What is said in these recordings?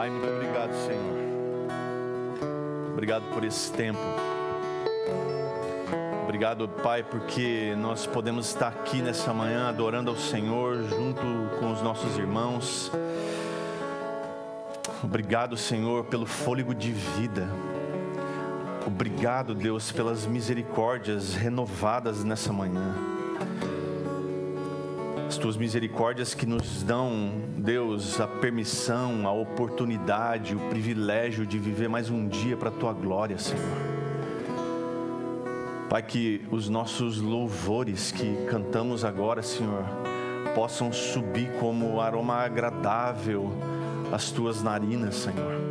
Pai, muito obrigado, Senhor. Obrigado por esse tempo. Obrigado, Pai, porque nós podemos estar aqui nessa manhã adorando ao Senhor junto com os nossos irmãos. Obrigado, Senhor, pelo fôlego de vida. Obrigado, Deus, pelas misericórdias renovadas nessa manhã. As Tuas misericórdias que nos dão, Deus, a permissão, a oportunidade, o privilégio de viver mais um dia para a Tua glória, Senhor. Pai, que os nossos louvores que cantamos agora, Senhor, possam subir como aroma agradável às Tuas narinas, Senhor.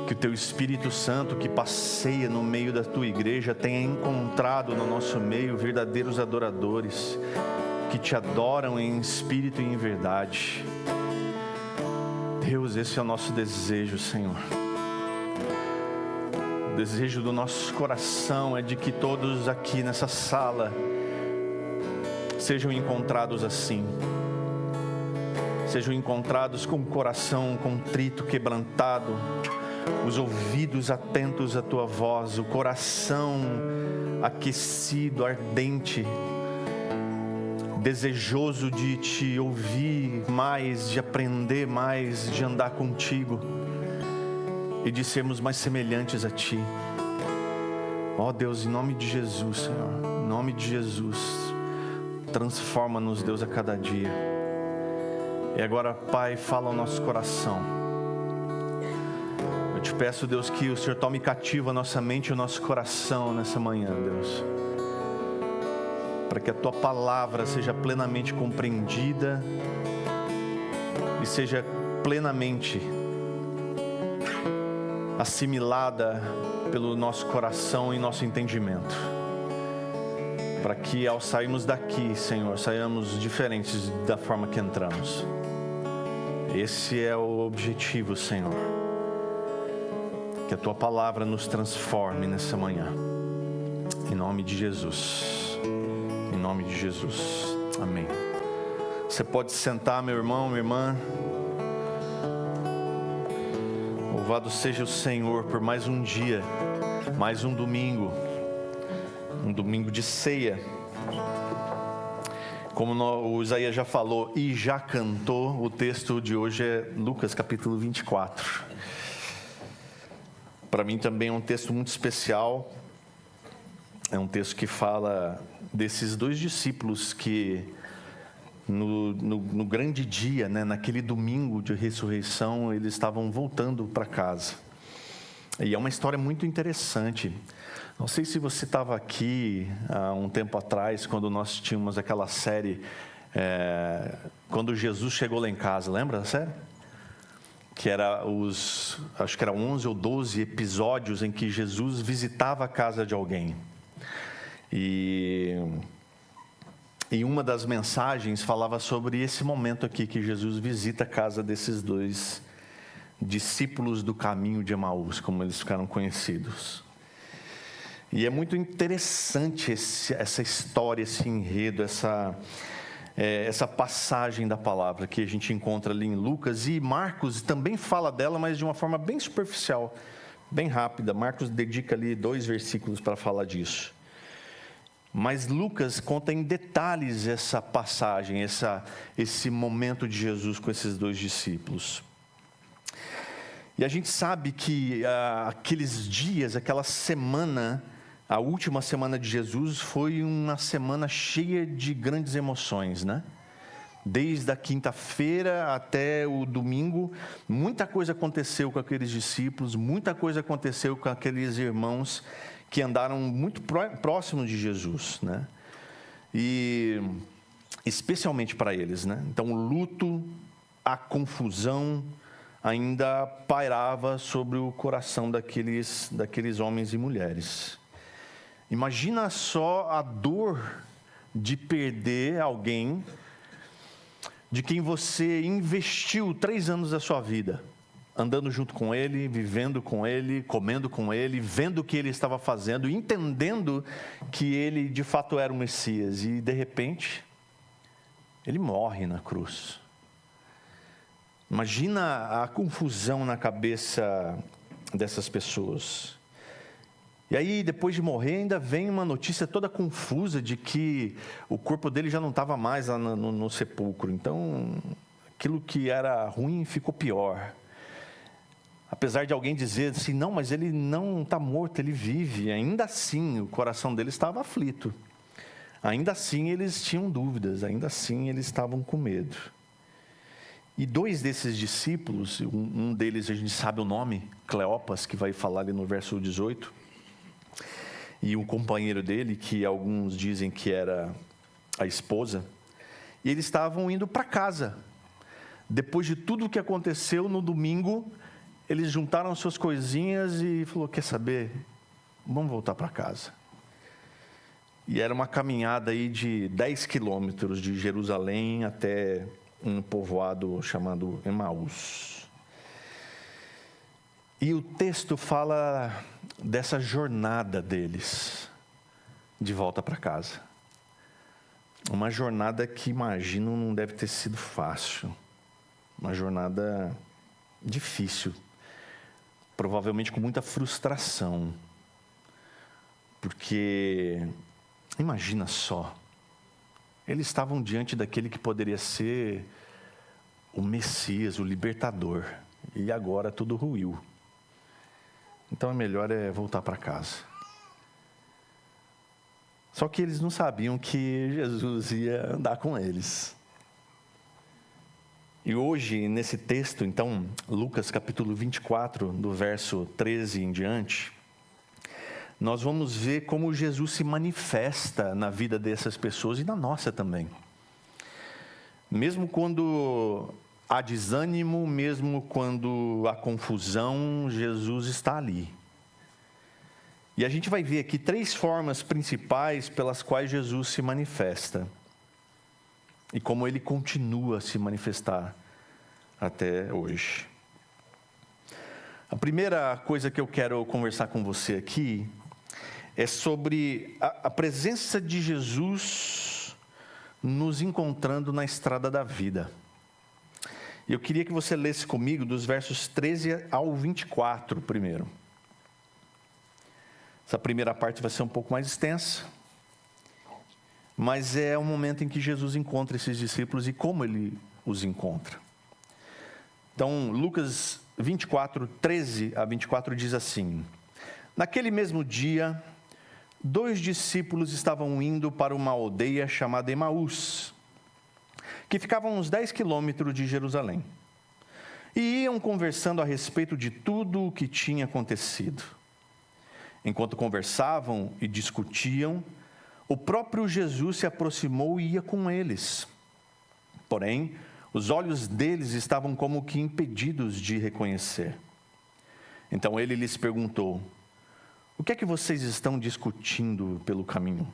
Que o Teu Espírito Santo que passeia no meio da Tua igreja tenha encontrado no nosso meio verdadeiros adoradores que Te adoram em espírito e em verdade. Deus, esse é o nosso desejo, Senhor. O desejo do nosso coração é de que todos aqui nessa sala sejam encontrados assim. Sejam encontrados com o coração contrito, quebrantado, os ouvidos atentos à Tua voz, o coração aquecido, ardente, desejoso de Te ouvir mais, de aprender mais, de andar contigo e de sermos mais semelhantes a Ti. Ó Deus, em nome de Jesus, Senhor, em nome de Jesus, transforma-nos, Deus, a cada dia. E agora, Pai, fala ao nosso coração. Eu Te peço, Deus, que o Senhor tome cativo a nossa mente e o nosso coração nessa manhã, Deus, para que a Tua palavra seja plenamente compreendida e seja plenamente assimilada pelo nosso coração e nosso entendimento, para que ao sairmos daqui, Senhor, saiamos diferentes da forma que entramos. Esse é o objetivo, Senhor. Que a Tua palavra nos transforme nessa manhã. Em nome de Jesus. Em nome de Jesus. Amém. Você pode sentar, meu irmão, minha irmã. Louvado seja o Senhor por mais um dia, mais um domingo de ceia. Como o Isaías já falou e já cantou, o texto de hoje é Lucas capítulo 24. Para mim também é um texto muito especial. É um texto que fala desses dois discípulos que no grande dia, né, naquele domingo de ressurreição, eles estavam voltando para casa. E é uma história muito interessante. Não sei se você estava aqui há um tempo atrás, quando nós tínhamos aquela série, quando Jesus chegou lá em casa, lembra da série? Que era acho que era 11 ou 12 episódios em que Jesus visitava a casa de alguém. E uma das mensagens falava sobre esse momento aqui que Jesus visita a casa desses dois discípulos do caminho de Emaús, como eles ficaram conhecidos. E é muito interessante essa história, esse enredo, essa passagem da palavra que a gente encontra ali em Lucas. E Marcos também fala dela, mas de uma forma bem superficial, bem rápida. Marcos dedica ali 2 versículos para falar disso. Mas Lucas conta em detalhes essa passagem, esse momento de Jesus com esses 2 discípulos. E a gente sabe que aqueles dias, aquela semana, a última semana de Jesus foi uma semana cheia de grandes emoções, né? Desde a quinta-feira até o domingo, muita coisa aconteceu com aqueles discípulos, muita coisa aconteceu com aqueles irmãos que andaram muito próximos de Jesus, né? E especialmente para eles, né? Então o luto, a confusão ainda pairava sobre o coração daqueles homens e mulheres. Imagina só a dor de perder alguém de quem você investiu 3 anos da sua vida, andando junto com ele, vivendo com ele, comendo com ele, vendo o que ele estava fazendo, entendendo que ele de fato era o Messias, e de repente ele morre na cruz. Imagina a confusão na cabeça dessas pessoas. E aí, depois de morrer, ainda vem uma notícia toda confusa de que o corpo dele já não estava mais lá no sepulcro. Então, aquilo que era ruim ficou pior. Apesar de alguém dizer assim, não, mas ele não está morto, ele vive. Ainda assim, o coração dele estava aflito. Ainda assim, eles tinham dúvidas. Ainda assim, eles estavam com medo. E dois desses discípulos, um deles a gente sabe o nome, Cleopas, que vai falar ali no verso 18, e um companheiro dele, que alguns dizem que era a esposa, e eles estavam indo para casa. Depois de tudo o que aconteceu no domingo, eles juntaram suas coisinhas e falou, quer saber, vamos voltar para casa. E era uma caminhada aí de 10 quilômetros de Jerusalém até um povoado chamado Emaús. E o texto fala dessa jornada deles de volta para casa. Uma jornada que, imagino, não deve ter sido fácil. Uma jornada difícil. Provavelmente com muita frustração. Porque, imagina só, eles estavam diante daquele que poderia ser o Messias, o libertador. E agora tudo ruiu. Então, é melhor voltar para casa. Só que eles não sabiam que Jesus ia andar com eles. E hoje, nesse texto, então, Lucas capítulo 24, do verso 13 em diante, nós vamos ver como Jesus se manifesta na vida dessas pessoas e na nossa também. Mesmo quando há desânimo, mesmo quando há confusão, Jesus está ali. E a gente vai ver aqui 3 formas principais pelas quais Jesus se manifesta. E como ele continua a se manifestar até hoje. A primeira coisa que eu quero conversar com você aqui é sobre a presença de Jesus nos encontrando na estrada da vida. E eu queria que você lesse comigo dos versos 13 ao 24 primeiro. Essa primeira parte vai ser um pouco mais extensa, mas é o momento em que Jesus encontra esses discípulos e como ele os encontra. Então, Lucas 24, 13 a 24 diz assim: Naquele mesmo dia, 2 discípulos estavam indo para uma aldeia chamada Emaús, que ficava a uns 10 quilômetros de Jerusalém. E iam conversando a respeito de tudo o que tinha acontecido. Enquanto conversavam e discutiam, o próprio Jesus se aproximou e ia com eles. Porém, os olhos deles estavam como que impedidos de reconhecer. Então ele lhes perguntou: O que é que vocês estão discutindo pelo caminho?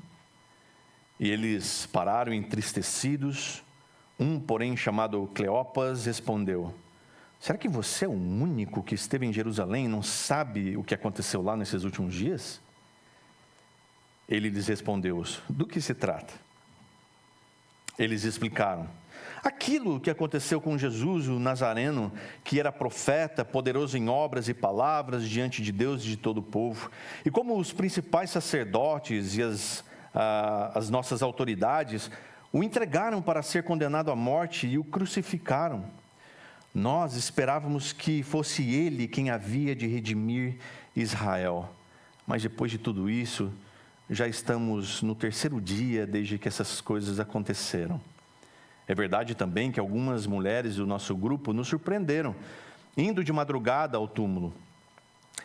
E eles pararam entristecidos. Um, porém, chamado Cleopas, respondeu: Será que você é o único que esteve em Jerusalém e não sabe o que aconteceu lá nesses últimos dias? Ele lhes respondeu: Do que se trata? Eles explicaram: Aquilo que aconteceu com Jesus, o Nazareno, que era profeta, poderoso em obras e palavras diante de Deus e de todo o povo. E como os principais sacerdotes e as nossas autoridades o entregaram para ser condenado à morte e o crucificaram. Nós esperávamos que fosse ele quem havia de redimir Israel. Mas depois de tudo isso, já estamos no 3º dia desde que essas coisas aconteceram. É verdade também que algumas mulheres do nosso grupo nos surpreenderam, indo de madrugada ao túmulo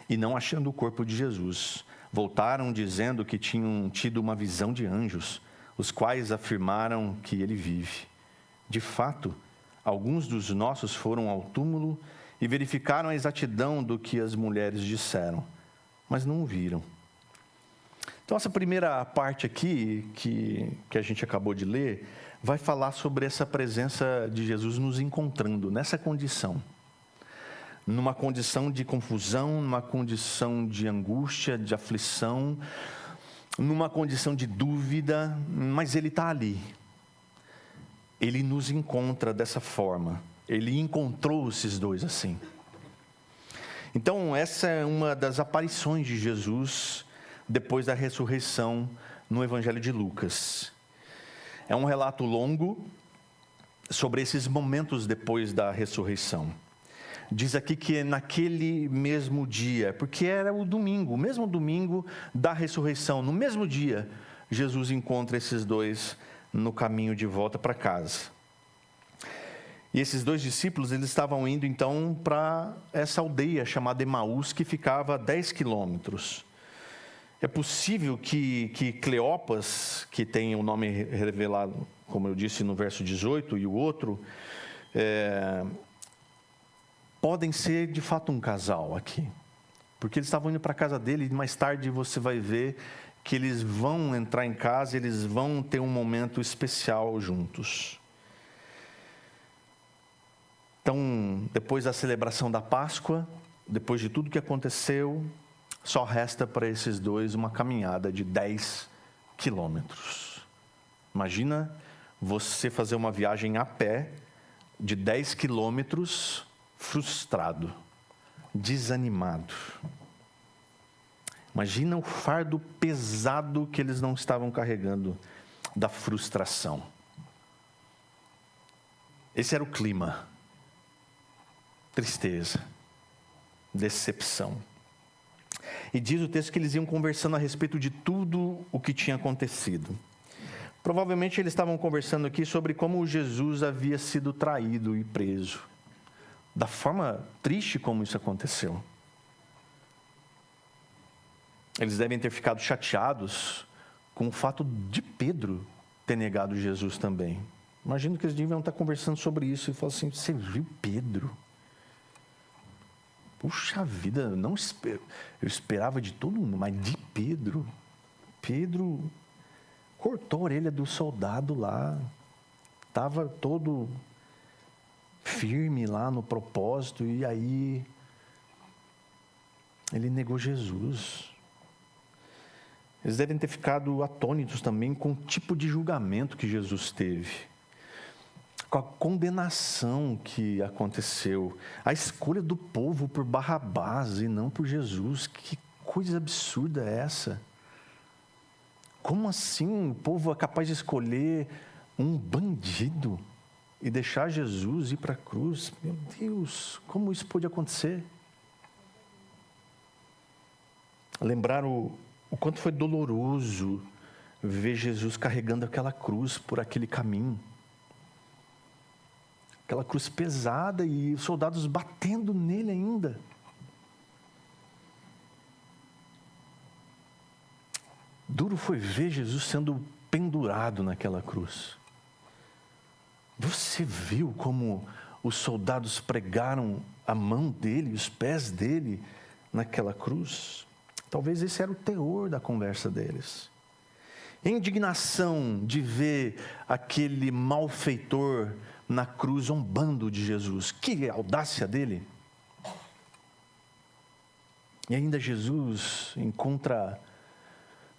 e não achando o corpo de Jesus. Voltaram dizendo que tinham tido uma visão de anjos, os quais afirmaram que ele vive. De fato, alguns dos nossos foram ao túmulo e verificaram a exatidão do que as mulheres disseram, mas não o viram. Então, essa primeira parte aqui, que a gente acabou de ler, vai falar sobre essa presença de Jesus nos encontrando nessa condição. Numa condição de confusão, numa condição de angústia, de aflição, numa condição de dúvida, mas ele está ali. Ele nos encontra dessa forma. Ele encontrou esses dois assim. Então, essa é uma das aparições de Jesus depois da ressurreição no Evangelho de Lucas. É um relato longo sobre esses momentos depois da ressurreição. Diz aqui que naquele mesmo dia, porque era o domingo, o mesmo domingo da ressurreição, no mesmo dia, Jesus encontra esses dois no caminho de volta para casa. E esses dois discípulos, eles estavam indo então para essa aldeia chamada Emaús, que ficava a 10 quilômetros. É possível que Cleopas, que tem o nome revelado, como eu disse no verso 18, e o outro, podem ser de fato um casal aqui. Porque eles estavam indo para a casa dele e mais tarde você vai ver que eles vão entrar em casa, eles vão ter um momento especial juntos. Então, depois da celebração da Páscoa, depois de tudo que aconteceu, só resta para esses dois uma caminhada de 10 quilômetros. Imagina você fazer uma viagem a pé de 10 quilômetros frustrado, desanimado. Imagina o fardo pesado que eles não estavam carregando da frustração. Esse era o clima. Tristeza, decepção. E diz o texto que eles iam conversando a respeito de tudo o que tinha acontecido. Provavelmente eles estavam conversando aqui sobre como Jesus havia sido traído e preso. Da forma triste como isso aconteceu. Eles devem ter ficado chateados com o fato de Pedro ter negado Jesus também. Imagino que eles deviam estar conversando sobre isso e falar assim: você viu Pedro? Puxa vida, eu esperava de todo mundo, mas de Pedro. Pedro cortou a orelha do soldado lá, estava todo firme lá no propósito, e aí ele negou Jesus. Eles devem ter ficado atônitos também com o tipo de julgamento que Jesus teve, com a condenação que aconteceu, a escolha do povo por Barrabás e não por Jesus. Que coisa absurda é essa? Como assim o povo é capaz de escolher um bandido e deixar Jesus ir para a cruz? Meu Deus, como isso pôde acontecer? Lembrar o quanto foi doloroso ver Jesus carregando aquela cruz por aquele caminho. Aquela cruz pesada e os soldados batendo nele ainda. Duro foi ver Jesus sendo pendurado naquela cruz. Você viu como os soldados pregaram a mão dele, os pés dele naquela cruz? Talvez esse era o teor da conversa deles. Indignação de ver aquele malfeitor na cruz zombando de Jesus. Que audácia dele! E ainda Jesus encontra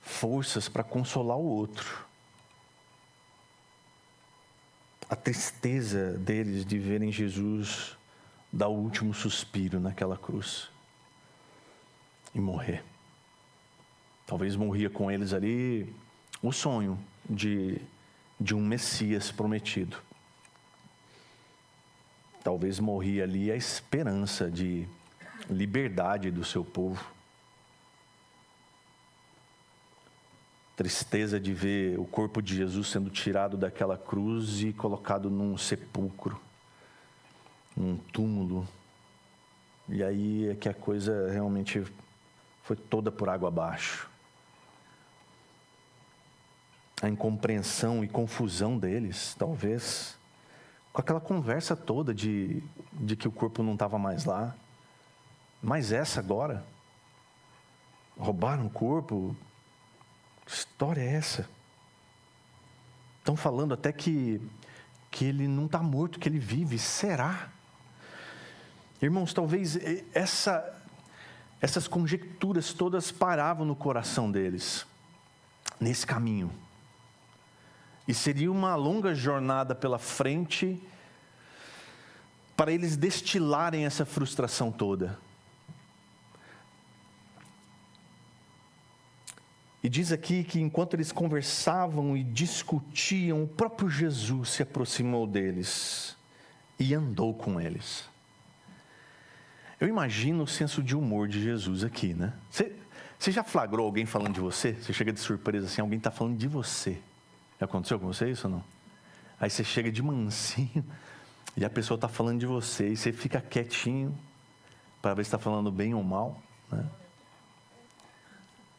forças para consolar o outro. A tristeza deles de verem Jesus dar o último suspiro naquela cruz e morrer. Talvez morria com eles ali o sonho de um Messias prometido. Talvez morria ali a esperança de liberdade do seu povo. Tristeza de ver o corpo de Jesus sendo tirado daquela cruz e colocado num sepulcro, num túmulo. E aí é que a coisa realmente foi toda por água abaixo. A incompreensão e confusão deles, talvez, com aquela conversa toda de que o corpo não estava mais lá. Mas essa agora? Roubaram o corpo? Que história é essa? Estão falando até que ele não está morto, que ele vive. Será? Irmãos, talvez essas conjecturas todas paravam no coração deles, nesse caminho. E seria uma longa jornada pela frente, para eles destilarem essa frustração toda. E diz aqui que enquanto eles conversavam e discutiam, o próprio Jesus se aproximou deles e andou com eles. Eu imagino o senso de humor de Jesus aqui, né? Você já flagrou alguém falando de você? Você chega de surpresa assim, alguém está falando de você. Já aconteceu com você isso ou não? Aí você chega de mansinho e a pessoa está falando de você e você fica quietinho para ver se está falando bem ou mal, né?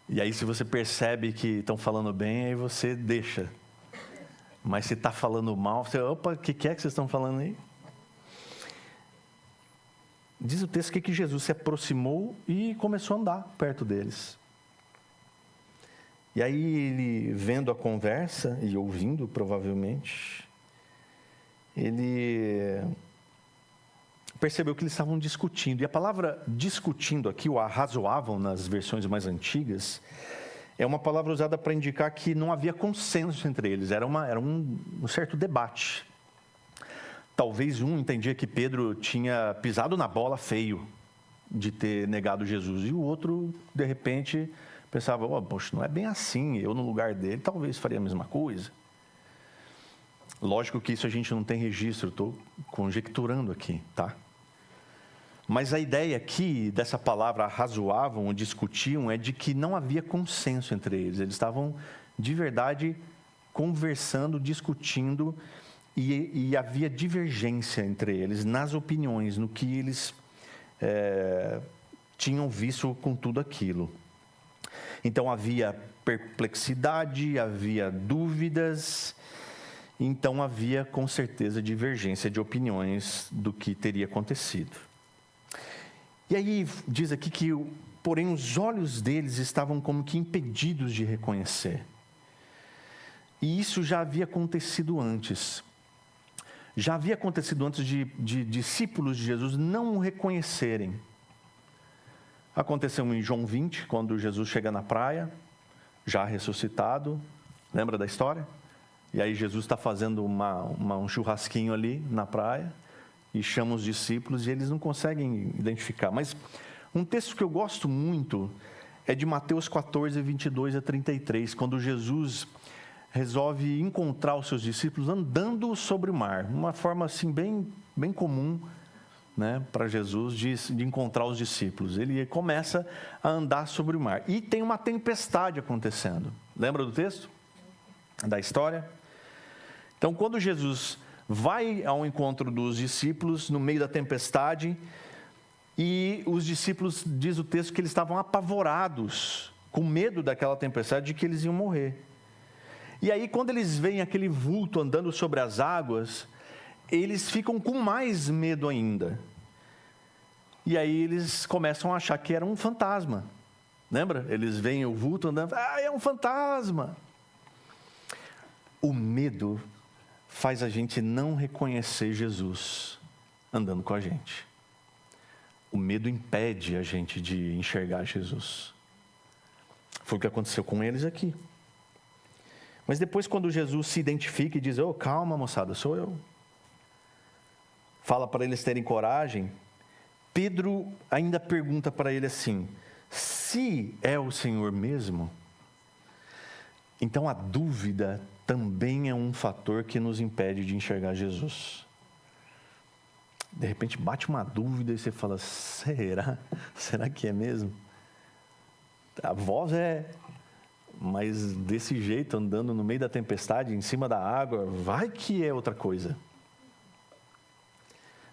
E aí se você percebe que estão falando bem, aí você deixa. Mas se está falando mal, você, opa, o que é que vocês estão falando aí? Diz o texto que Jesus se aproximou e começou a andar perto deles. E aí ele, vendo a conversa e ouvindo provavelmente, ele percebeu que eles estavam discutindo. E a palavra discutindo aqui, ou arrazoavam nas versões mais antigas, é uma palavra usada para indicar que não havia consenso entre eles, era um certo debate. Talvez um entendia que Pedro tinha pisado na bola feio de ter negado Jesus, e o outro, de repente, pensava, poxa, não é bem assim, eu no lugar dele talvez faria a mesma coisa. Lógico que isso a gente não tem registro, estou conjecturando aqui, tá? Mas a ideia aqui dessa palavra arrazoavam ou discutiam é de que não havia consenso entre eles. Eles estavam de verdade conversando, discutindo e havia divergência entre eles nas opiniões, no que eles tinham visto com tudo aquilo. Então havia perplexidade, havia dúvidas, então havia com certeza divergência de opiniões do que teria acontecido. E aí diz aqui que, porém, os olhos deles estavam como que impedidos de reconhecer. E isso já havia acontecido antes. Já havia acontecido antes de discípulos de Jesus não o reconhecerem. Aconteceu em João 20, quando Jesus chega na praia, já ressuscitado. Lembra da história? E aí Jesus está fazendo um churrasquinho ali na praia. E chama os discípulos e eles não conseguem identificar. Mas um texto que eu gosto muito é de Mateus 14, 22 a 33, quando Jesus resolve encontrar os seus discípulos andando sobre o mar. Uma forma assim bem comum, né, para Jesus de encontrar os discípulos. Ele começa a andar sobre o mar. E tem uma tempestade acontecendo. Lembra do texto? Da história? Então, quando Jesus vai ao encontro dos discípulos no meio da tempestade, e os discípulos, diz o texto, que eles estavam apavorados, com medo daquela tempestade, de que eles iam morrer. E aí, quando eles veem aquele vulto andando sobre as águas, eles ficam com mais medo ainda. E aí eles começam a achar que era um fantasma. Lembra? Eles veem o vulto andando, é um fantasma. O medo faz a gente não reconhecer Jesus andando com a gente. O medo impede a gente de enxergar Jesus. Foi o que aconteceu com eles aqui. Mas depois, quando Jesus se identifica e diz, calma moçada, sou eu. Fala para eles terem coragem. Pedro ainda pergunta para ele assim, se é o Senhor mesmo? Então a dúvida também é um fator que nos impede de enxergar Jesus. De repente bate uma dúvida e você fala, será? Será que é mesmo? A voz mas desse jeito, andando no meio da tempestade, em cima da água, vai que é outra coisa.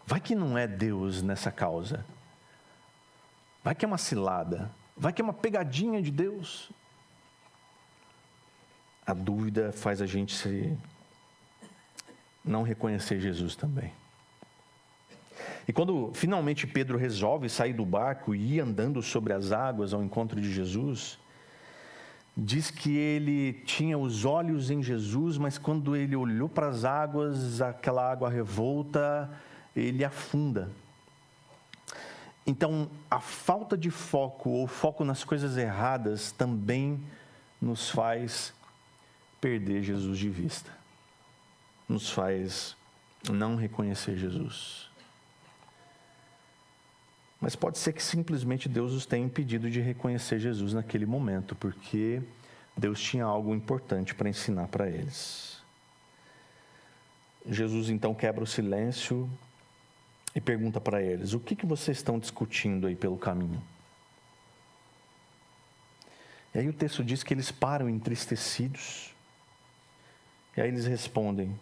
Vai que não é Deus nessa causa. Vai que é uma cilada. Vai que é uma pegadinha de Deus. A dúvida faz a gente não reconhecer Jesus também. E quando finalmente Pedro resolve sair do barco e ir andando sobre as águas ao encontro de Jesus, diz que ele tinha os olhos em Jesus, mas quando ele olhou para as águas, aquela água revolta, ele afunda. Então, a falta de foco ou foco nas coisas erradas também nos faz perder Jesus de vista. Nos faz não reconhecer Jesus. Mas pode ser que simplesmente Deus os tenha impedido de reconhecer Jesus naquele momento, porque Deus tinha algo importante para ensinar para eles. Jesus então quebra o silêncio e pergunta para eles: o que vocês estão discutindo aí pelo caminho? E aí o texto diz que eles param entristecidos. E aí eles respondem: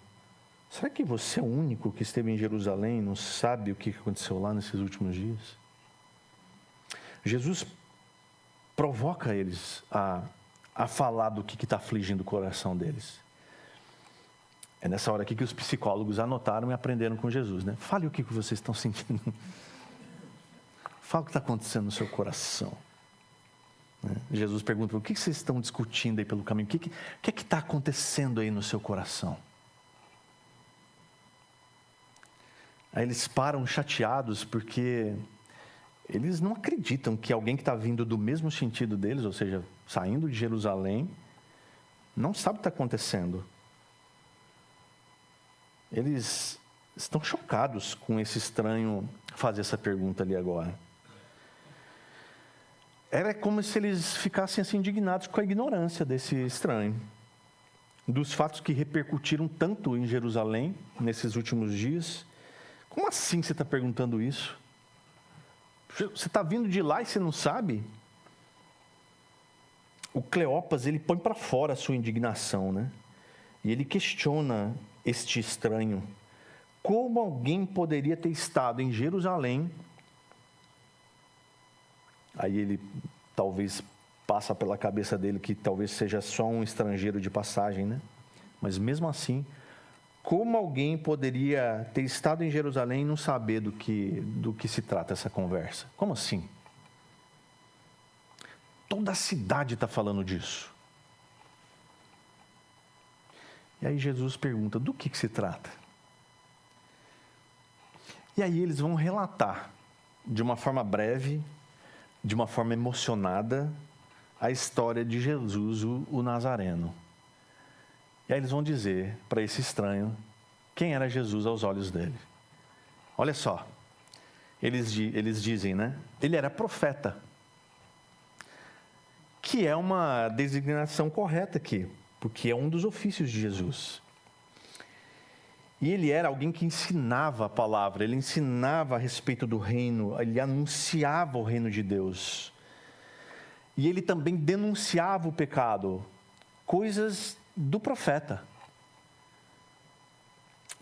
será que você é o único que esteve em Jerusalém e não sabe o que aconteceu lá nesses últimos dias? Jesus provoca eles a falar do que está afligindo o coração deles. É nessa hora aqui que os psicólogos anotaram e aprenderam com Jesus, né? Fale o que vocês estão sentindo. Fale o que está acontecendo no seu coração. Jesus pergunta: o que vocês estão discutindo aí pelo caminho? O que está acontecendo aí no seu coração? Aí eles param chateados porque eles não acreditam que alguém que está vindo do mesmo sentido deles, ou seja, saindo de Jerusalém, não sabe o que está acontecendo. Eles estão chocados com esse estranho fazer essa pergunta ali agora. Era como se eles ficassem assim indignados com a ignorância desse estranho, dos fatos que repercutiram tanto em Jerusalém nesses últimos dias. Como assim você está perguntando isso? Você está vindo de lá e você não sabe? O Cleopas, ele põe para fora a sua indignação, né? E ele questiona este estranho. Como alguém poderia ter estado em Jerusalém? Aí ele talvez passa pela cabeça dele que talvez seja só um estrangeiro de passagem, né? Mas mesmo assim, como alguém poderia ter estado em Jerusalém e não saber do que se trata essa conversa? Como assim? Toda a cidade está falando disso. E aí Jesus pergunta: do que se trata? E aí eles vão relatar, de uma forma breve, de uma forma emocionada, a história de Jesus, o Nazareno. E aí eles vão dizer para esse estranho quem era Jesus aos olhos dele. Olha só, eles dizem, né? Ele era profeta, que é uma designação correta aqui, porque é um dos ofícios de Jesus. E ele era alguém que ensinava a palavra, ele ensinava a respeito do reino, ele anunciava o reino de Deus. E ele também denunciava o pecado, coisas do profeta.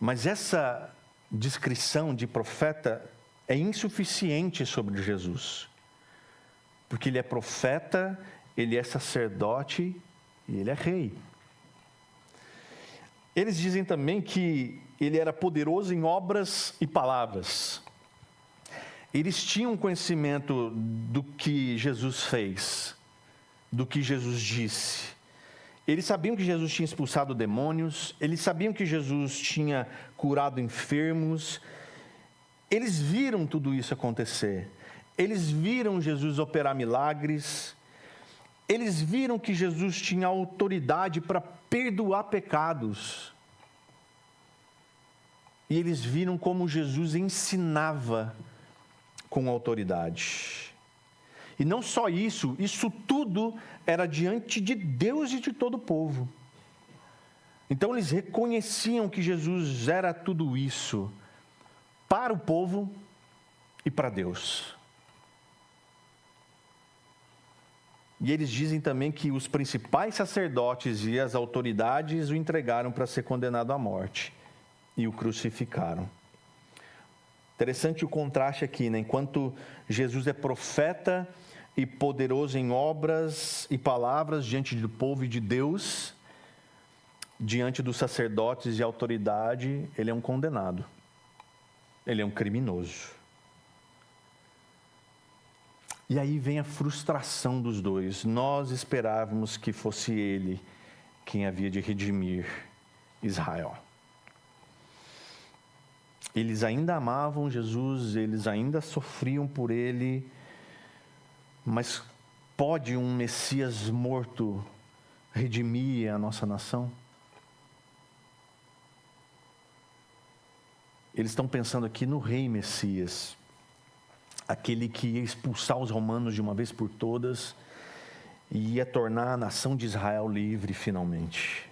Mas essa descrição de profeta é insuficiente sobre Jesus, porque ele é profeta, ele é sacerdote e ele é rei. Eles dizem também que ele era poderoso em obras e palavras. Eles tinham conhecimento do que Jesus fez, do que Jesus disse. Eles sabiam que Jesus tinha expulsado demônios, eles sabiam que Jesus tinha curado enfermos. Eles viram tudo isso acontecer. Eles viram Jesus operar milagres. Eles viram que Jesus tinha autoridade para perdoar pecados. E eles viram como Jesus ensinava com autoridade. E não só isso, isso tudo era diante de Deus e de todo o povo. Então eles reconheciam que Jesus era tudo isso para o povo e para Deus. E eles dizem também que os principais sacerdotes e as autoridades o entregaram para ser condenado à morte e o crucificaram. Interessante o contraste aqui, né? Enquanto Jesus é profeta e poderoso em obras e palavras diante do povo e de Deus, diante dos sacerdotes e autoridade, ele é um condenado. Ele é um criminoso. E aí vem a frustração dos dois. Nós esperávamos que fosse ele quem havia de redimir Israel. Eles ainda amavam Jesus, eles ainda sofriam por ele, mas pode um Messias morto redimir a nossa nação? Eles estão pensando aqui no rei Messias. aquele que ia expulsar os romanos de uma vez por todas e ia tornar a nação de Israel livre finalmente.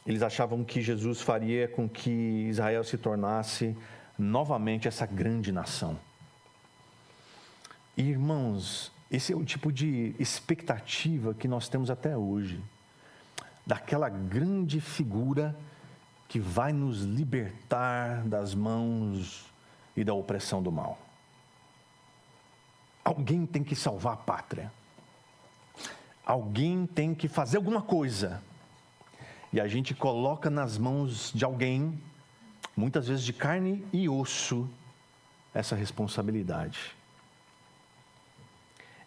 Eles achavam que Jesus faria com que Israel se tornasse novamente essa grande nação. E, irmãos, esse é o tipo de expectativa que nós temos até hoje, daquela grande figura que vai nos libertar das mãos e da opressão do mal. Alguém tem que salvar a pátria. Alguém tem que fazer alguma coisa. E a gente coloca nas mãos de alguém, muitas vezes de carne e osso, essa responsabilidade.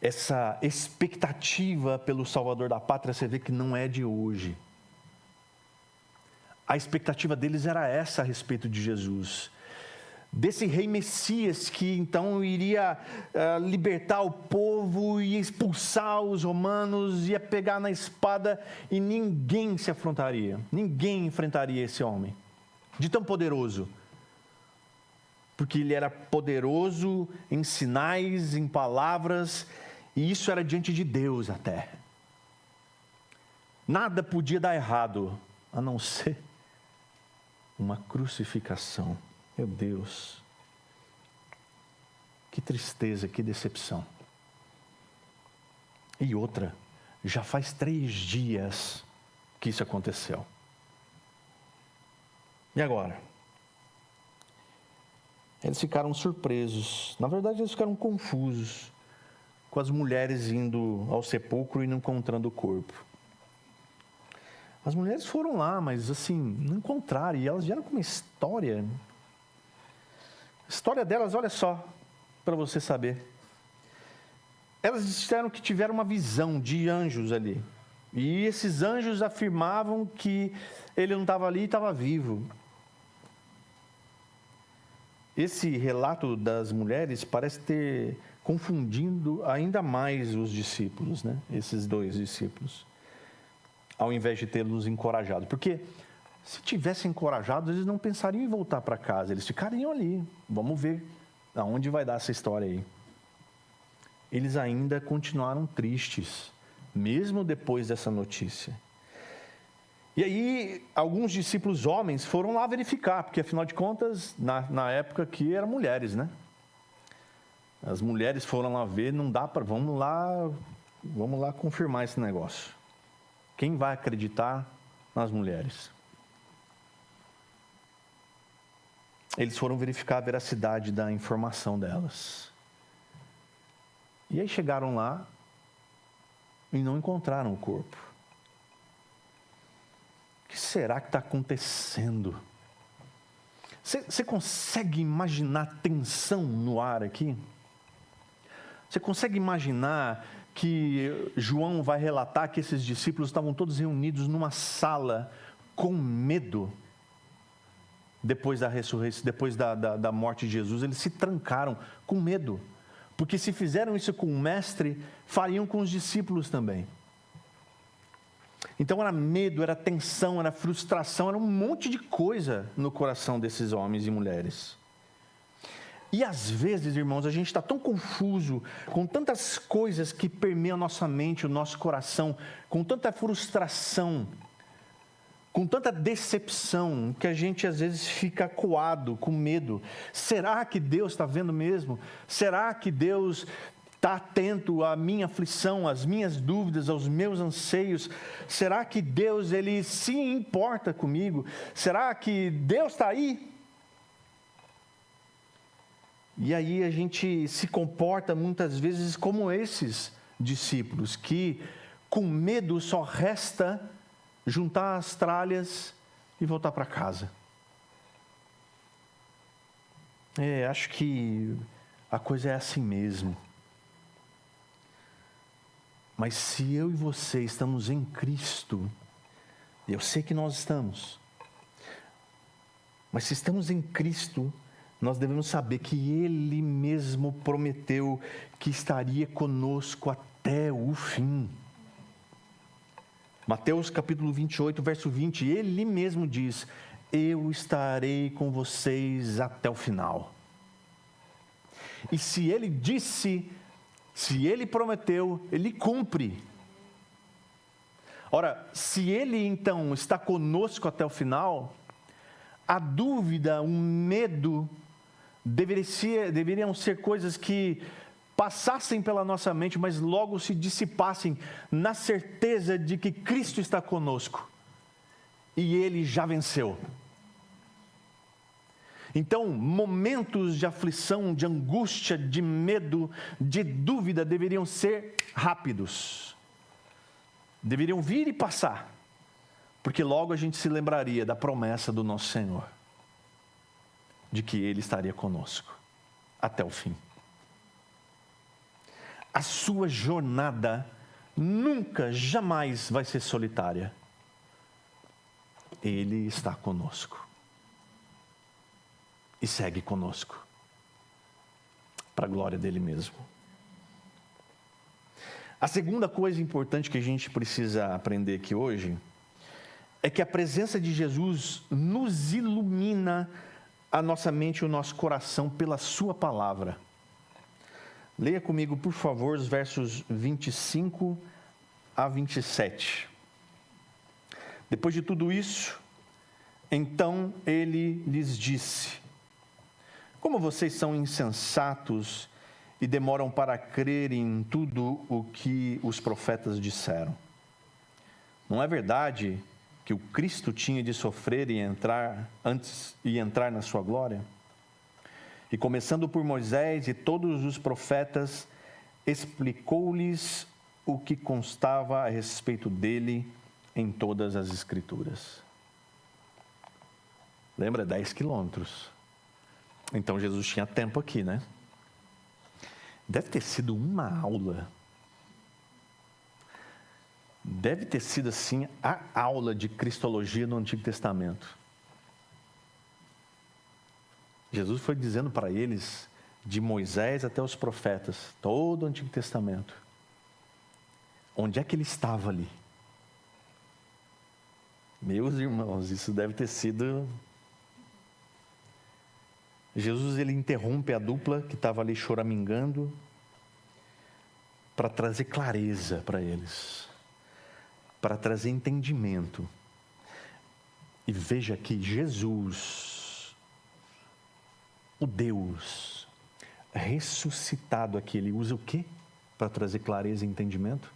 Essa expectativa pelo Salvador da pátria, você vê que não é de hoje. A expectativa deles era essa a respeito de Jesus. Desse rei Messias que então iria libertar o povo, ia expulsar os romanos, ia pegar na espada e ninguém se afrontaria, ninguém enfrentaria esse homem, de tão poderoso. Porque ele era poderoso em sinais, em palavras, e isso era diante de Deus até. Nada podia dar errado, a não ser uma crucificação. Meu Deus, que tristeza, que decepção. E outra, já faz 3 dias que isso aconteceu. E agora? Eles ficaram surpresos, na verdade eles ficaram confusos, com as mulheres indo ao sepulcro e não encontrando o corpo. As mulheres foram lá, mas assim, não encontraram, e elas vieram com uma história. A história delas, olha só, para você saber. Elas disseram que tiveram uma visão de anjos ali. E esses anjos afirmavam que ele não estava ali e estava vivo. Esse relato das mulheres parece ter confundindo ainda mais os discípulos, né? Esses 2 discípulos, ao invés de tê-los encorajado. Porque se tivessem encorajado, eles não pensariam em voltar para casa, eles ficariam ali. Vamos ver aonde vai dar essa história aí. Eles ainda continuaram tristes, mesmo depois dessa notícia. E aí, alguns discípulos homens foram lá verificar, porque afinal de contas, na época aqui eram mulheres, né? As mulheres foram lá ver, não dá para, vamos lá confirmar esse negócio. Quem vai acreditar nas mulheres? Eles foram verificar a veracidade da informação delas. E aí chegaram lá e não encontraram o corpo. O que será que está acontecendo? Você consegue imaginar a tensão no ar aqui? Você consegue imaginar que João vai relatar que esses discípulos estavam todos reunidos numa sala com medo? Depois da ressurreição, depois da morte de Jesus, eles se trancaram com medo. Porque se fizeram isso com o mestre, fariam com os discípulos também. Então era medo, era tensão, era frustração, era um monte de coisa no coração desses homens e mulheres. E às vezes, irmãos, a gente está tão confuso, com tantas coisas que permeiam a nossa mente, o nosso coração, com tanta frustração, com tanta decepção, que a gente às vezes fica acuado, com medo. Será que Deus está vendo mesmo? Será que Deus está atento à minha aflição, às minhas dúvidas, aos meus anseios? Será que Deus, Ele se importa comigo? Será que Deus está aí? E aí a gente se comporta muitas vezes como esses discípulos, que com medo só resta juntar as tralhas e voltar para casa. Acho que a coisa é assim mesmo. Mas se eu e você estamos em Cristo, eu sei que nós estamos, mas se estamos em Cristo, nós devemos saber que Ele mesmo prometeu que estaria conosco até o fim. Mateus capítulo 28, verso 20, Ele mesmo diz: eu estarei com vocês até o final. E se Ele disse, se Ele prometeu, Ele cumpre. Ora, se Ele então está conosco até o final, a dúvida, o medo, deveriam ser coisas que passassem pela nossa mente, mas logo se dissipassem na certeza de que Cristo está conosco e Ele já venceu. Então, momentos de aflição, de angústia, de medo, de dúvida deveriam ser rápidos. Deveriam vir e passar, porque logo a gente se lembraria da promessa do nosso Senhor, de que Ele estaria conosco até o fim. A sua jornada nunca, jamais vai ser solitária. Ele está conosco. E segue conosco, para a glória dele mesmo. A segunda coisa importante que a gente precisa aprender aqui hoje, é que a presença de Jesus nos ilumina a nossa mente e o nosso coração pela sua palavra. Leia comigo, por favor, os versos 25 a 27. Depois de tudo isso, então ele lhes disse: como vocês são insensatos e demoram para crer em tudo o que os profetas disseram. Não é verdade que o Cristo tinha de sofrer e entrar na sua glória? E começando por Moisés e todos os profetas, explicou-lhes o que constava a respeito dele em todas as Escrituras. Lembra? 10 quilômetros. Então Jesus tinha tempo aqui, né? Deve ter sido uma aula. Deve ter sido assim a aula de cristologia no Antigo Testamento. Jesus foi dizendo para eles, de Moisés até os profetas, todo o Antigo Testamento. Onde é que ele estava ali? Meus irmãos, isso deve ter sido... Jesus, ele interrompe a dupla que estava ali choramingando para trazer clareza para eles, para trazer entendimento. E veja que Jesus, o Deus ressuscitado aqui, ele usa o quê para trazer clareza e entendimento?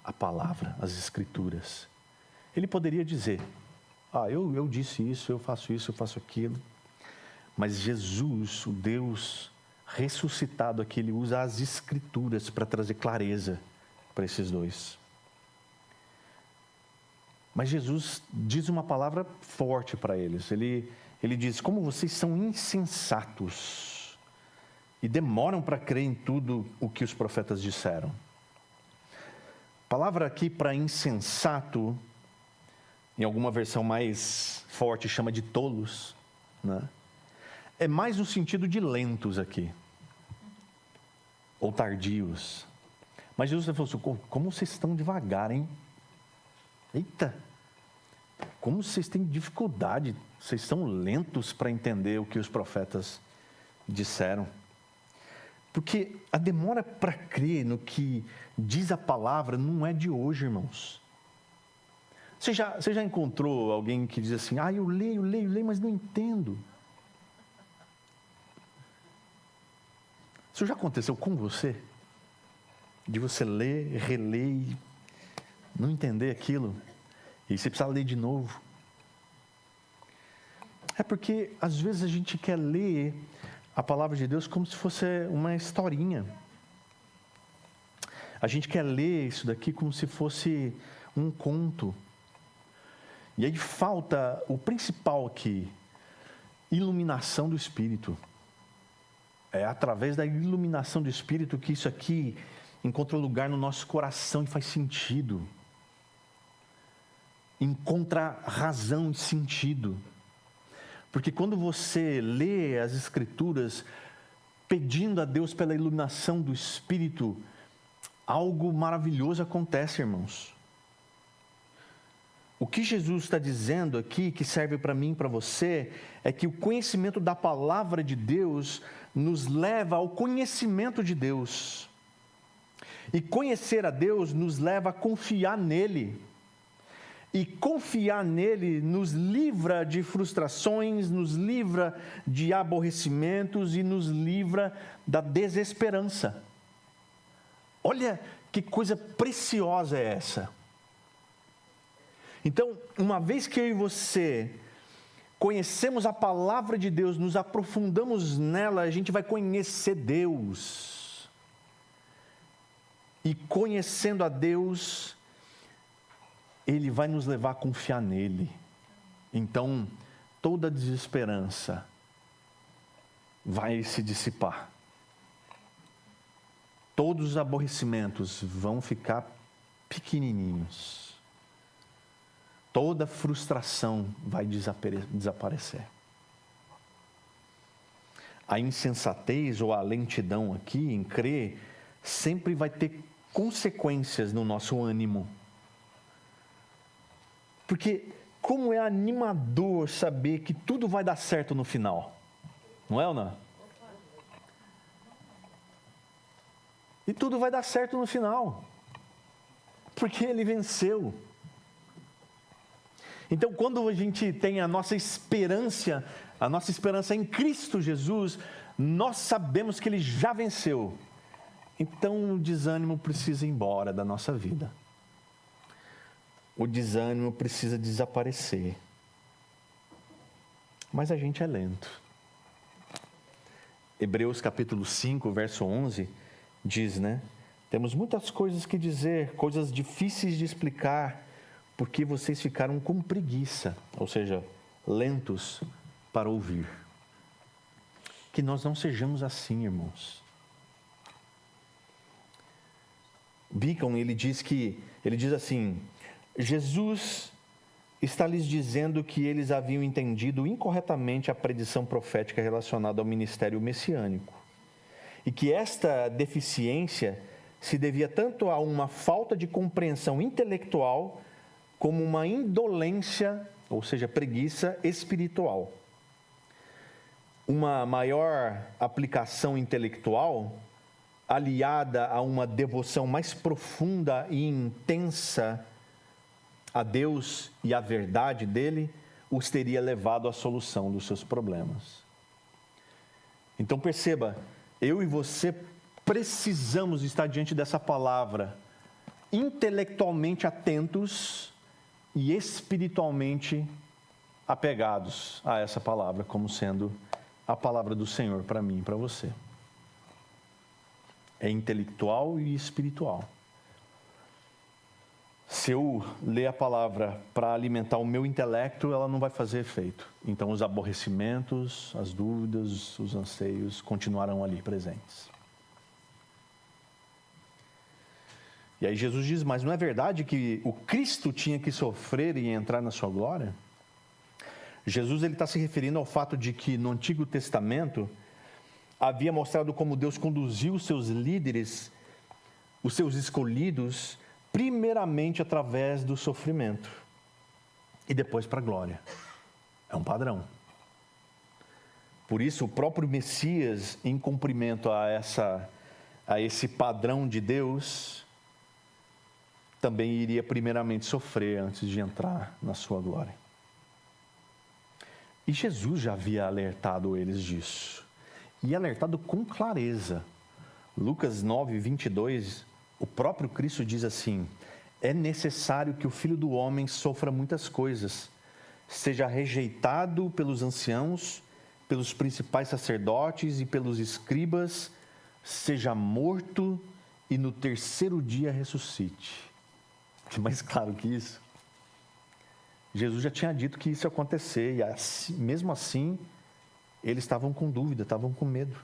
A palavra, as Escrituras. Ele poderia dizer, eu disse isso, eu faço aquilo. Mas Jesus, o Deus ressuscitado aqui, ele usa as Escrituras para trazer clareza para esses dois. Mas Jesus diz uma palavra forte para eles. Ele diz, como vocês são insensatos e demoram para crer em tudo o que os profetas disseram. A palavra aqui para insensato, em alguma versão mais forte, chama de tolos, né? É mais no sentido de lentos aqui, ou tardios. Mas Jesus falou assim, como vocês estão devagar, hein? Eita, como vocês têm dificuldade, vocês são lentos para entender o que os profetas disseram. Porque a demora para crer no que diz a palavra não é de hoje, irmãos. Você já encontrou alguém que diz assim, eu leio, mas não entendo. Isso já aconteceu com você? De você ler, reler e não entender aquilo? E você precisa ler de novo? É porque, às vezes, a gente quer ler a palavra de Deus como se fosse uma historinha. A gente quer ler isso daqui como se fosse um conto. E aí falta o principal aqui, iluminação do Espírito. É através da iluminação do Espírito que isso aqui encontra lugar no nosso coração e faz sentido. Encontra razão e sentido. Porque quando você lê as Escrituras pedindo a Deus pela iluminação do Espírito, algo maravilhoso acontece, irmãos. O que Jesus está dizendo aqui, que serve para mim e para você, é que o conhecimento da palavra de Deus nos leva ao conhecimento de Deus. E conhecer a Deus nos leva a confiar nele. E confiar nele nos livra de frustrações, nos livra de aborrecimentos e nos livra da desesperança. Olha que coisa preciosa é essa. Então, uma vez que eu e você conhecemos a palavra de Deus, nos aprofundamos nela, a gente vai conhecer Deus. E conhecendo a Deus, Ele vai nos levar a confiar nele. Então, toda desesperança vai se dissipar. Todos os aborrecimentos vão ficar pequenininhos. Toda frustração vai desaparecer. A insensatez ou a lentidão aqui em crer sempre vai ter consequências no nosso ânimo. Porque como é animador saber que tudo vai dar certo no final. Não é ou não? E tudo vai dar certo no final. Porque ele venceu. Então, quando a gente tem a nossa esperança em Cristo Jesus, nós sabemos que Ele já venceu. Então, o desânimo precisa ir embora da nossa vida. O desânimo precisa desaparecer. Mas a gente é lento. Hebreus capítulo 5, verso 11, diz, né? Temos muitas coisas que dizer, coisas difíceis de explicar, porque vocês ficaram com preguiça, ou seja, lentos para ouvir. Que nós não sejamos assim, irmãos. Beacon, ele diz assim, Jesus está lhes dizendo que eles haviam entendido incorretamente a predição profética relacionada ao ministério messiânico, e que esta deficiência se devia tanto a uma falta de compreensão intelectual, como uma indolência, ou seja, preguiça espiritual. Uma maior aplicação intelectual, aliada a uma devoção mais profunda e intensa a Deus e à verdade dele, os teria levado à solução dos seus problemas. Então perceba, eu e você precisamos estar diante dessa palavra, intelectualmente atentos e espiritualmente apegados a essa palavra, como sendo a palavra do Senhor para mim e para você. É intelectual e espiritual. Se eu ler a palavra para alimentar o meu intelecto, ela não vai fazer efeito. Então os aborrecimentos, as dúvidas, os anseios continuarão ali presentes. E aí Jesus diz, mas não é verdade que o Cristo tinha que sofrer e entrar na sua glória? Jesus está se referindo ao fato de que no Antigo Testamento havia mostrado como Deus conduziu os seus líderes, os seus escolhidos, primeiramente através do sofrimento e depois para a glória. É um padrão. Por isso, o próprio Messias, em cumprimento a esse padrão de Deus, também iria primeiramente sofrer antes de entrar na sua glória. E Jesus já havia alertado eles disso. E alertado com clareza. Lucas 9, 22, o próprio Cristo diz assim, é necessário que o Filho do Homem sofra muitas coisas, seja rejeitado pelos anciãos, pelos principais sacerdotes e pelos escribas, seja morto e no terceiro dia ressuscite. Mais claro que isso. Jesus já tinha dito que isso ia acontecer, e mesmo assim, eles estavam com dúvida, estavam com medo.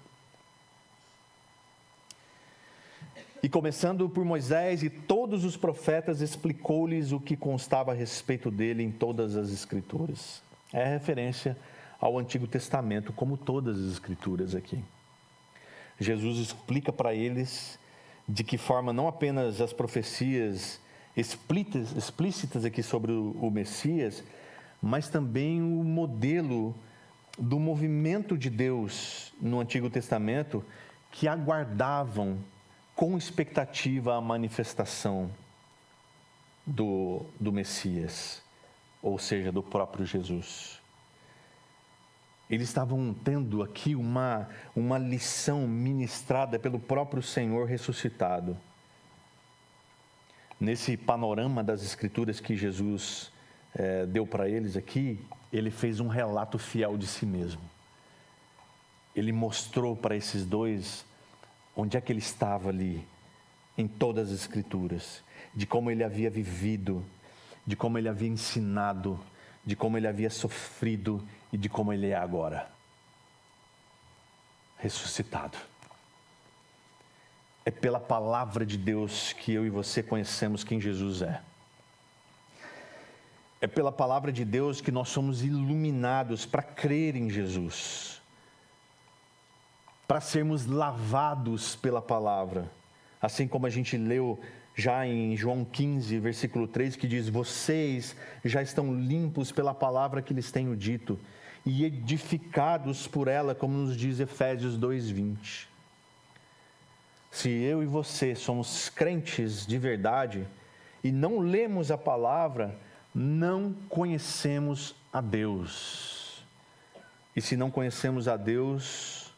E começando por Moisés e todos os profetas, explicou-lhes o que constava a respeito dele em todas as Escrituras. É referência ao Antigo Testamento, como todas as Escrituras aqui. Jesus explica para eles de que forma não apenas as profecias explícitas aqui sobre o Messias, mas também o modelo do movimento de Deus no Antigo Testamento, que aguardavam com expectativa a manifestação do Messias, ou seja, do próprio Jesus. Eles estavam tendo aqui uma lição ministrada pelo próprio Senhor ressuscitado. Nesse panorama das Escrituras que Jesus deu para eles aqui, ele fez um relato fiel de si mesmo. Ele mostrou para esses dois onde é que ele estava ali, em todas as Escrituras, de como ele havia vivido, de como ele havia ensinado, de como ele havia sofrido e de como ele é agora, ressuscitado. É pela palavra de Deus que eu e você conhecemos quem Jesus é. É pela palavra de Deus que nós somos iluminados para crer em Jesus, para sermos lavados pela palavra, assim como a gente leu já em João 15, versículo 3, que diz: vocês já estão limpos pela palavra que lhes tenho dito, e edificados por ela, como nos diz Efésios 2:20. Se eu e você somos crentes de verdade e não lemos a palavra, não conhecemos a Deus. E se não conhecemos a Deus,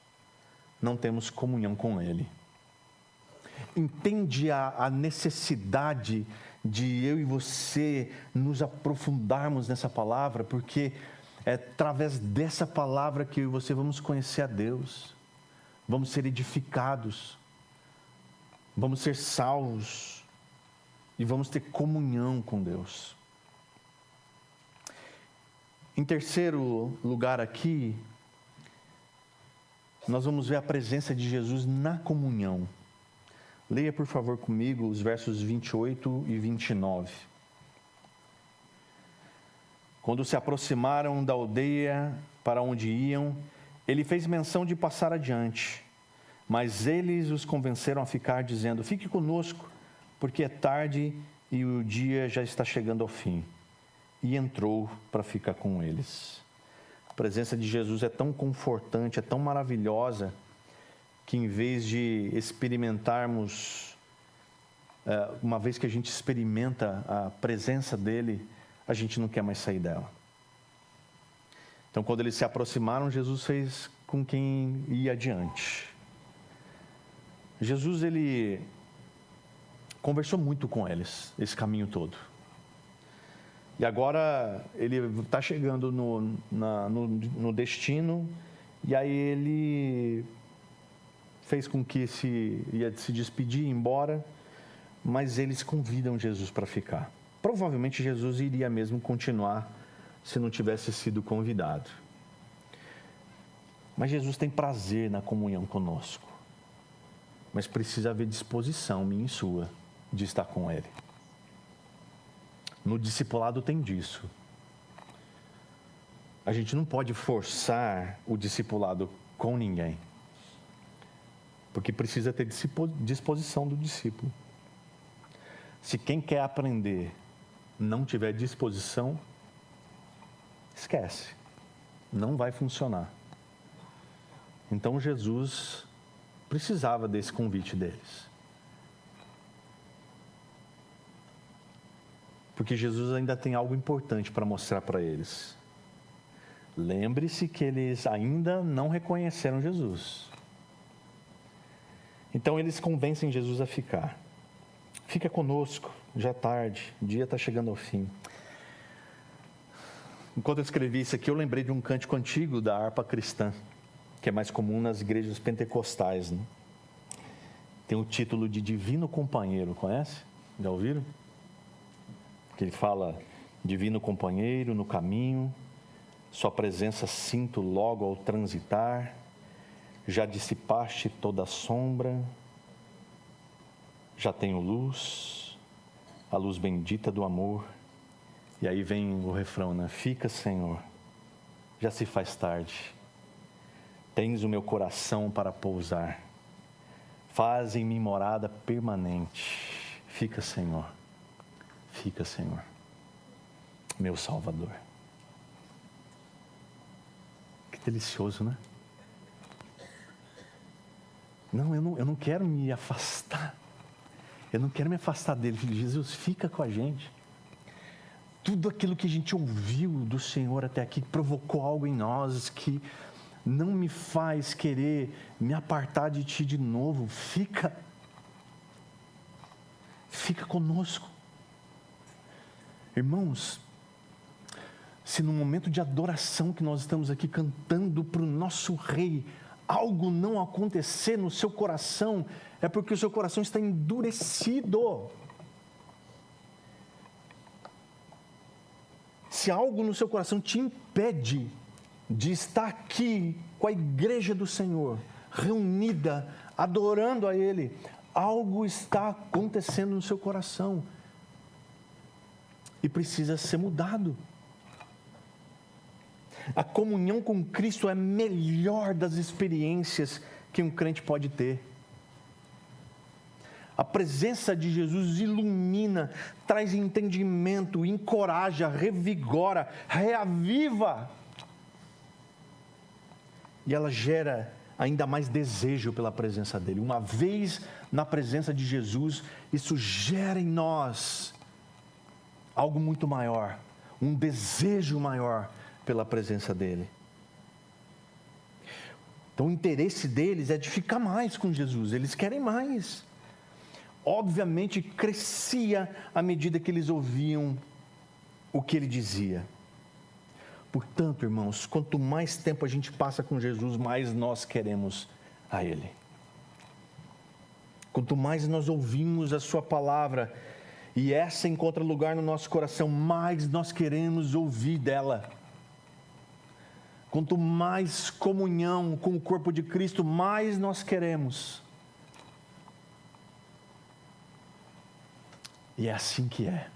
não temos comunhão com Ele. Entende a necessidade de eu e você nos aprofundarmos nessa palavra, porque é através dessa palavra que eu e você vamos conhecer a Deus, vamos ser edificados, vamos ser salvos e vamos ter comunhão com Deus. Em terceiro lugar aqui, nós vamos ver a presença de Jesus na comunhão. Leia, por favor, comigo os versos 28 e 29. Quando se aproximaram da aldeia para onde iam, ele fez menção de passar adiante. Mas eles os convenceram a ficar, dizendo: fique conosco, porque é tarde e o dia já está chegando ao fim. E entrou para ficar com eles. A presença de Jesus é tão confortante, é tão maravilhosa, que em vez de experimentarmos, uma vez que a gente experimenta a presença dele, a gente não quer mais sair dela. Então, quando eles se aproximaram, Jesus fez com quem ia adiante. Jesus, ele conversou muito com eles, esse caminho todo. E agora ele está chegando no destino, e aí ele fez com que ia se despedir, ir embora, mas eles convidam Jesus para ficar. Provavelmente Jesus iria mesmo continuar se não tivesse sido convidado. Mas Jesus tem prazer na comunhão conosco. Mas precisa haver disposição minha e sua de estar com Ele. No discipulado tem disso. A gente não pode forçar o discipulado com ninguém, porque precisa ter disposição do discípulo. Se quem quer aprender não tiver disposição, esquece, não vai funcionar. Então Jesus precisava desse convite deles. Porque Jesus ainda tem algo importante para mostrar para eles. Lembre-se que eles ainda não reconheceram Jesus. Então eles convencem Jesus a ficar. Fica conosco, já é tarde, o dia está chegando ao fim. Enquanto eu escrevi isso aqui, eu lembrei de um cântico antigo da harpa cristã, que é mais comum nas igrejas pentecostais, né? Tem o título de Divino Companheiro, conhece? Já ouviram? Que ele fala: Divino Companheiro no caminho, sua presença sinto logo ao transitar, já dissipaste toda a sombra, já tenho luz, a luz bendita do amor. E aí vem o refrão, né? Fica, Senhor, já se faz tarde, tens o meu coração para pousar, faz em mim morada permanente. Fica, Senhor, Fica, Senhor, meu Salvador. Que delicioso, né? Não, eu não quero me afastar. Eu não quero me afastar dele. Jesus, fica com a gente. Tudo aquilo que a gente ouviu do Senhor até aqui provocou algo em nós que não me faz querer me apartar de Ti de novo. Fica conosco. Irmãos, se no momento de adoração que nós estamos aqui cantando para o nosso Rei, algo não acontecer no seu coração, é porque o seu coração está endurecido. Se algo no seu coração te impede de estar aqui com a igreja do Senhor, reunida, adorando a Ele, algo está acontecendo no seu coração e precisa ser mudado. A comunhão com Cristo é a melhor das experiências que um crente pode ter. A presença de Jesus ilumina, traz entendimento, encoraja, revigora, reaviva. E ela gera ainda mais desejo pela presença dEle. Uma vez na presença de Jesus, isso gera em nós algo muito maior, um desejo maior pela presença dEle. Então o interesse deles é de ficar mais com Jesus, eles querem mais. Obviamente crescia à medida que eles ouviam o que Ele dizia. Portanto, irmãos, quanto mais tempo a gente passa com Jesus, mais nós queremos a Ele. Quanto mais nós ouvimos a Sua palavra, e essa encontra lugar no nosso coração, mais nós queremos ouvir dela. Quanto mais comunhão com o corpo de Cristo, mais nós queremos. E é assim que é.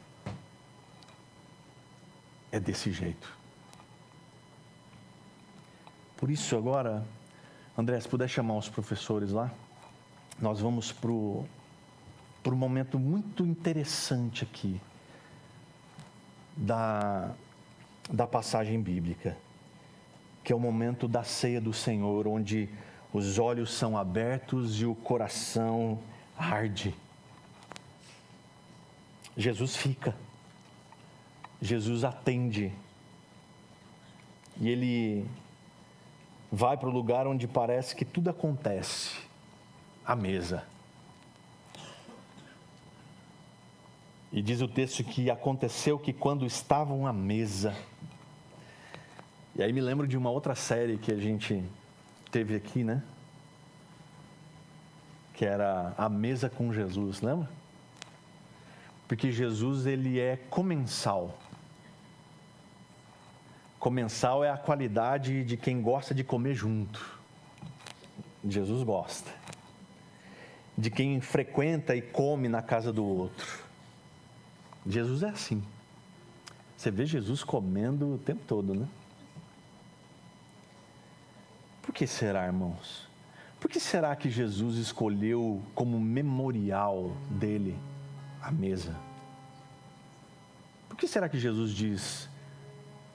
É desse jeito. Por isso agora, André, se puder chamar os professores lá, nós vamos para um momento muito interessante aqui da passagem bíblica, que é o momento da ceia do Senhor, onde os olhos são abertos e o coração arde. Jesus fica, Jesus atende, e Ele vai para o lugar onde parece que tudo acontece, a mesa. E diz o texto que aconteceu que quando estavam à mesa, e aí me lembro de uma outra série que a gente teve aqui, né? Que era A Mesa com Jesus, lembra? Porque Jesus, Ele é comensal. Comensal é a qualidade de quem gosta de comer junto. Jesus gosta. De quem frequenta e come na casa do outro. Jesus é assim. Você vê Jesus comendo o tempo todo, né? Por que será, irmãos? Por que será que Jesus escolheu como memorial dele a mesa? Por que será que Jesus diz: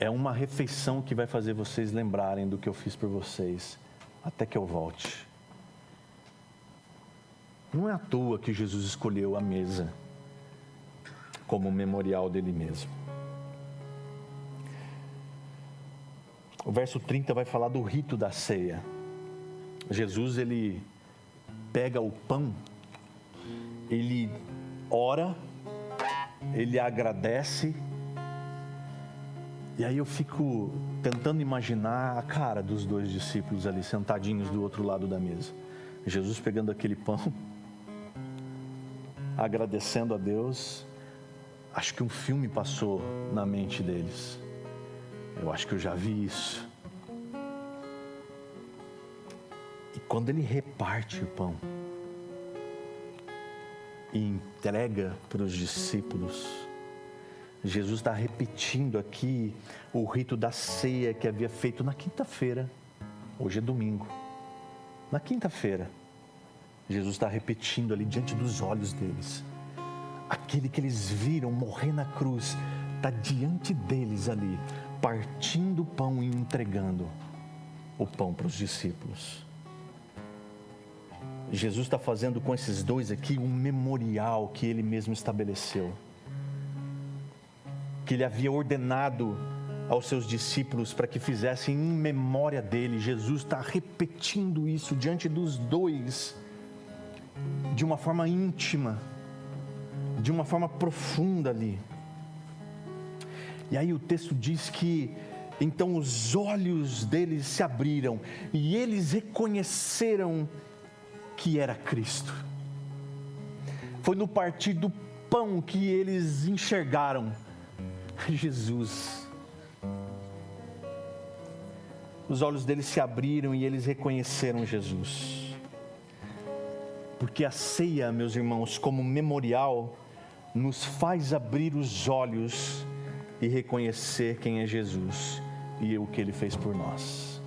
é uma refeição que vai fazer vocês lembrarem do que eu fiz por vocês, até que eu volte? Não é à toa que Jesus escolheu a mesa como memorial dele mesmo. O verso 30 vai falar do rito da ceia. Jesus, ele pega o pão, ele ora, ele agradece, e aí eu fico tentando imaginar a cara dos dois discípulos ali, sentadinhos do outro lado da mesa. Jesus pegando aquele pão, agradecendo a Deus. Acho que um filme passou na mente deles. Eu acho que eu já vi isso. E quando ele reparte o pão e entrega para os discípulos, Jesus está repetindo aqui o rito da ceia que havia feito na quinta-feira. Hoje é domingo. Na quinta-feira, Jesus está repetindo ali diante dos olhos deles aquele que eles viram morrer na cruz, está diante deles ali, partindo o pão e entregando o pão para os discípulos. Jesus está fazendo com esses dois aqui um memorial que ele mesmo estabeleceu, que ele havia ordenado aos seus discípulos para que fizessem em memória dele. Jesus está repetindo isso diante dos dois, de uma forma íntima, de uma forma profunda ali. E aí o texto diz que então os olhos deles se abriram e eles reconheceram que era Cristo. Foi no partir do pão que eles enxergaram Jesus. Os olhos deles se abriram e eles reconheceram Jesus. Porque a ceia, meus irmãos, como memorial, nos faz abrir os olhos e reconhecer quem é Jesus e o que Ele fez por nós.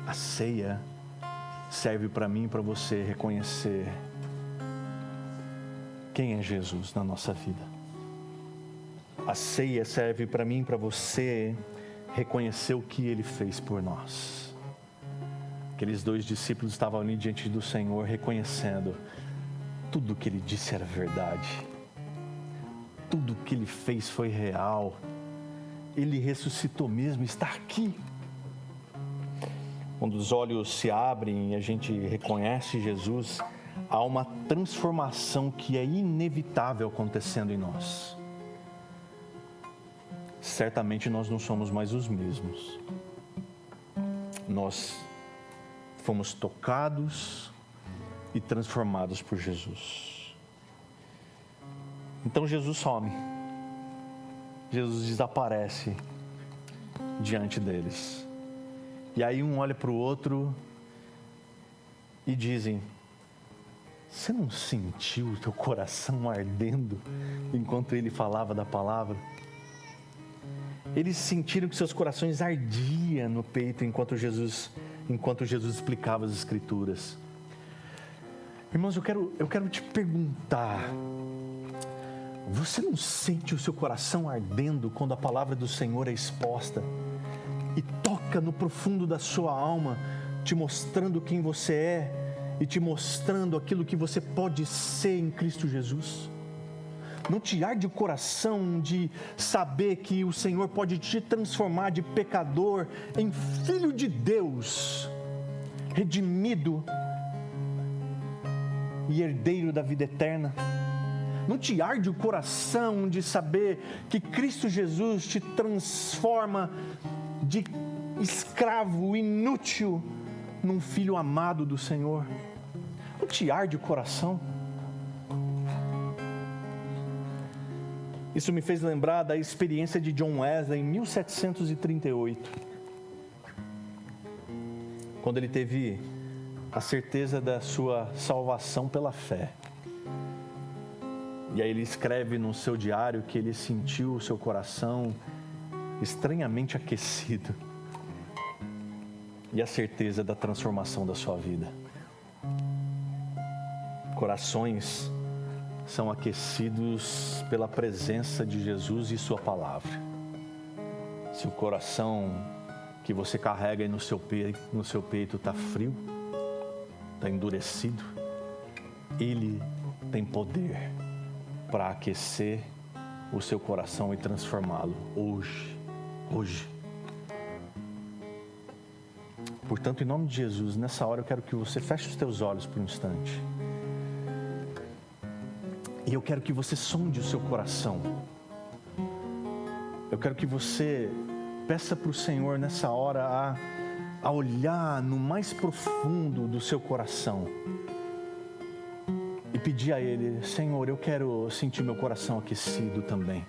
A ceia serve para mim e para você reconhecer quem é Jesus na nossa vida. A ceia serve para mim e para você reconhecer o que Ele fez por nós. Aqueles dois discípulos estavam ali diante do Senhor reconhecendo tudo o que Ele disse era verdade. Tudo o que Ele fez foi real. Ele ressuscitou mesmo, está aqui. Quando os olhos se abrem e a gente reconhece Jesus, há uma transformação que é inevitável acontecendo em nós. Certamente nós não somos mais os mesmos. Nós fomos tocados e transformados por Jesus. Então Jesus some. Jesus desaparece diante deles. E aí um olha para o outro e dizem: você não sentiu o teu coração ardendo enquanto ele falava da palavra? Eles sentiram que seus corações ardiam no peito enquanto Jesus explicava as Escrituras. Irmãos, eu quero te perguntar: você não sente o seu coração ardendo quando a palavra do Senhor é exposta e toca no profundo da sua alma, te mostrando quem você é e te mostrando aquilo que você pode ser em Cristo Jesus? Não te arde o coração de saber que o Senhor pode te transformar de pecador em filho de Deus, redimido e herdeiro da vida eterna? Não te arde o coração de saber que Cristo Jesus te transforma de escravo inútil num filho amado do Senhor? Não te arde o coração? Isso me fez lembrar da experiência de John Wesley em 1738, quando ele teve a certeza da sua salvação pela fé. E aí ele escreve no seu diário que ele sentiu o seu coração estranhamente aquecido e a certeza da transformação da sua vida. Corações são aquecidos pela presença de Jesus e sua palavra. Se o coração que você carrega aí no seu peito está frio, está endurecido, Ele tem poder para aquecer o seu coração e transformá-lo hoje. Portanto, em nome de Jesus, nessa hora eu quero que você feche os teus olhos por um instante. E eu quero que você sonde o seu coração. Eu quero que você peça para o Senhor nessa hora a olhar no mais profundo do seu coração e pedir a Ele: Senhor, eu quero sentir meu coração aquecido também.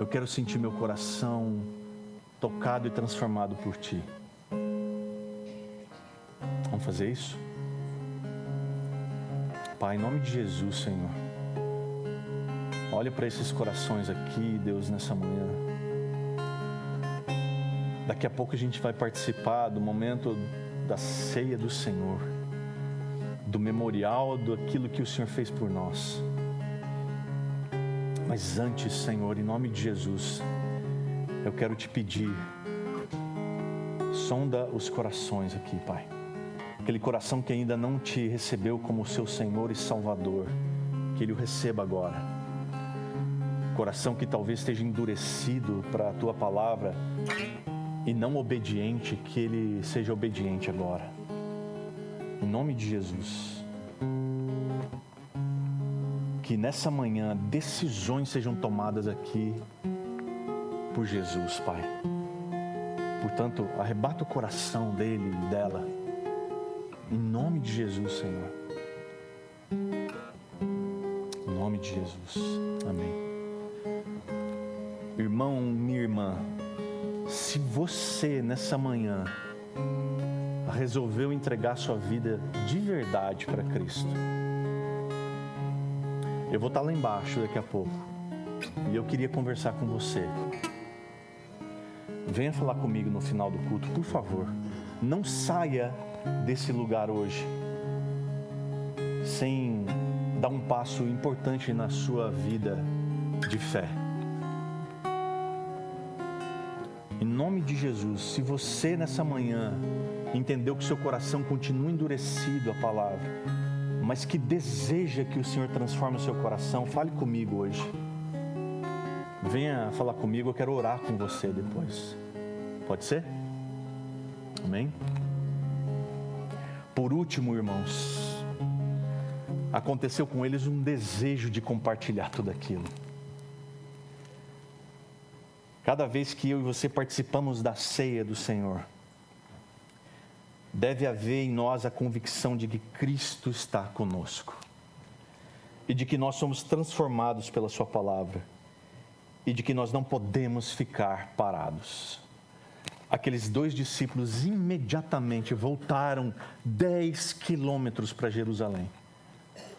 Eu quero sentir meu coração tocado e transformado por Ti. Vamos fazer isso? Pai, em nome de Jesus, Senhor, olha para esses corações aqui, Deus, nessa manhã. Daqui a pouco a gente vai participar do momento da ceia do Senhor, do memorial daquilo que o Senhor fez por nós. Mas antes, Senhor, em nome de Jesus, eu quero te pedir, sonda os corações aqui, Pai. Aquele coração que ainda não te recebeu como seu Senhor e Salvador, que Ele o receba agora. Coração que talvez esteja endurecido para a Tua palavra e não obediente, que ele seja obediente agora. Em nome de Jesus. Que nessa manhã decisões sejam tomadas aqui por Jesus, Pai. Portanto, arrebata o coração dele e dela. Em nome de Jesus, Senhor. Em nome de Jesus. Amém. Irmão, minha irmã, se você nessa manhã resolveu entregar sua vida de verdade para Cristo, eu vou estar lá embaixo daqui a pouco e eu queria conversar com você. Venha falar comigo no final do culto, por favor. Não saia desse lugar hoje sem dar um passo importante na sua vida de fé. Em nome de Jesus, se você nessa manhã entendeu que seu coração continua endurecido à palavra, mas que deseja que o Senhor transforme o seu coração, fale comigo hoje. Venha falar comigo, eu quero orar com você depois. Pode ser? Amém? Por último, irmãos, aconteceu com eles um desejo de compartilhar tudo aquilo. Cada vez que eu e você participamos da ceia do Senhor, deve haver em nós a convicção de que Cristo está conosco e de que nós somos transformados pela sua palavra e de que nós não podemos ficar parados. Aqueles 2 discípulos imediatamente voltaram 10 quilômetros para Jerusalém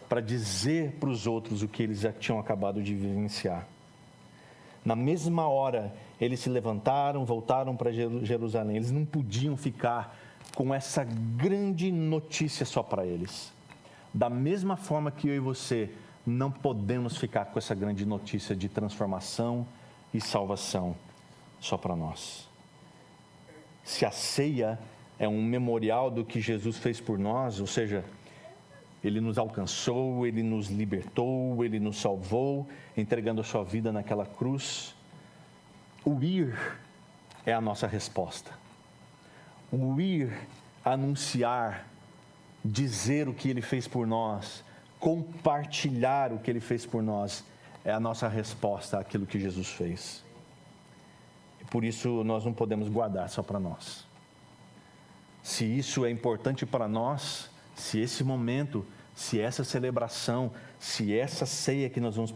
para dizer para os outros o que eles já tinham acabado de vivenciar. Na mesma hora, eles se levantaram, voltaram para Jerusalém. Eles não podiam ficar com essa grande notícia só para eles. Da mesma forma que eu e você não podemos ficar com essa grande notícia de transformação e salvação só para nós. Se a ceia é um memorial do que Jesus fez por nós, ou seja, Ele nos alcançou, Ele nos libertou, Ele nos salvou, entregando a sua vida naquela cruz, o ir é a nossa resposta. O ir, anunciar, dizer o que Ele fez por nós, compartilhar o que Ele fez por nós, é a nossa resposta àquilo que Jesus fez. E por isso nós não podemos guardar só para nós. Se isso é importante para nós, se esse momento, se essa celebração, se essa ceia que nós vamos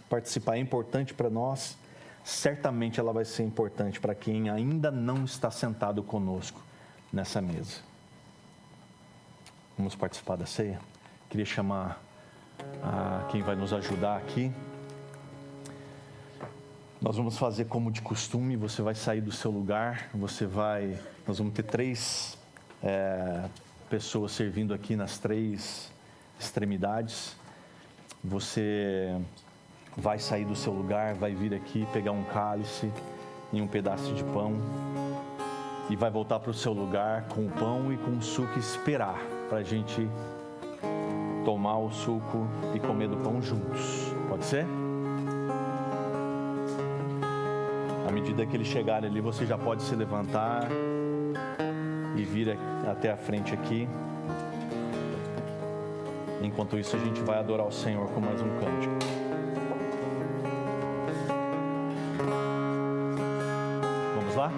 participar é importante para nós, certamente ela vai ser importante para quem ainda não está sentado conosco nessa mesa. Vamos participar da ceia? Queria chamar a quem vai nos ajudar aqui. Nós vamos fazer como de costume, você vai sair do seu lugar, nós vamos ter 3 pessoas servindo aqui nas 3 extremidades. Você vai sair do seu lugar, vai vir aqui pegar um cálice e um pedaço de pão e vai voltar para o seu lugar com o pão e com o suco e esperar para a gente tomar o suco e comer do pão juntos. Pode ser? À medida que eles chegarem ali, você já pode se levantar e vir até a frente aqui. Enquanto isso, a gente vai adorar o Senhor com mais um cântico. Vamos lá?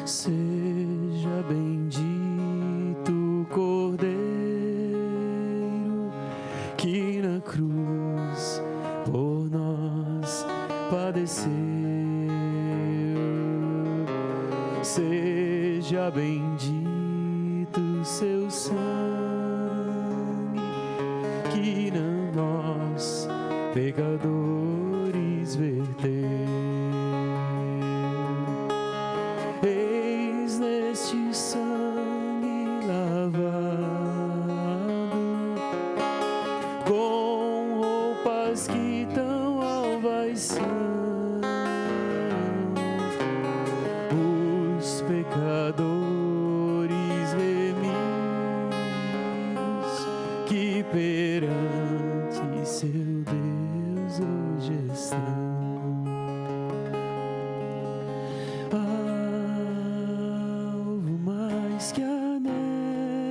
Seja bendito o Cordeiro que na cruz por nós padeceu. Seja bendito seu sangue pecadores verteu. Eis neste sangue lavado, com roupas que tão alvas são, os pecadores remidos que perante seu Deus hoje estão. Alvo mais que a neve,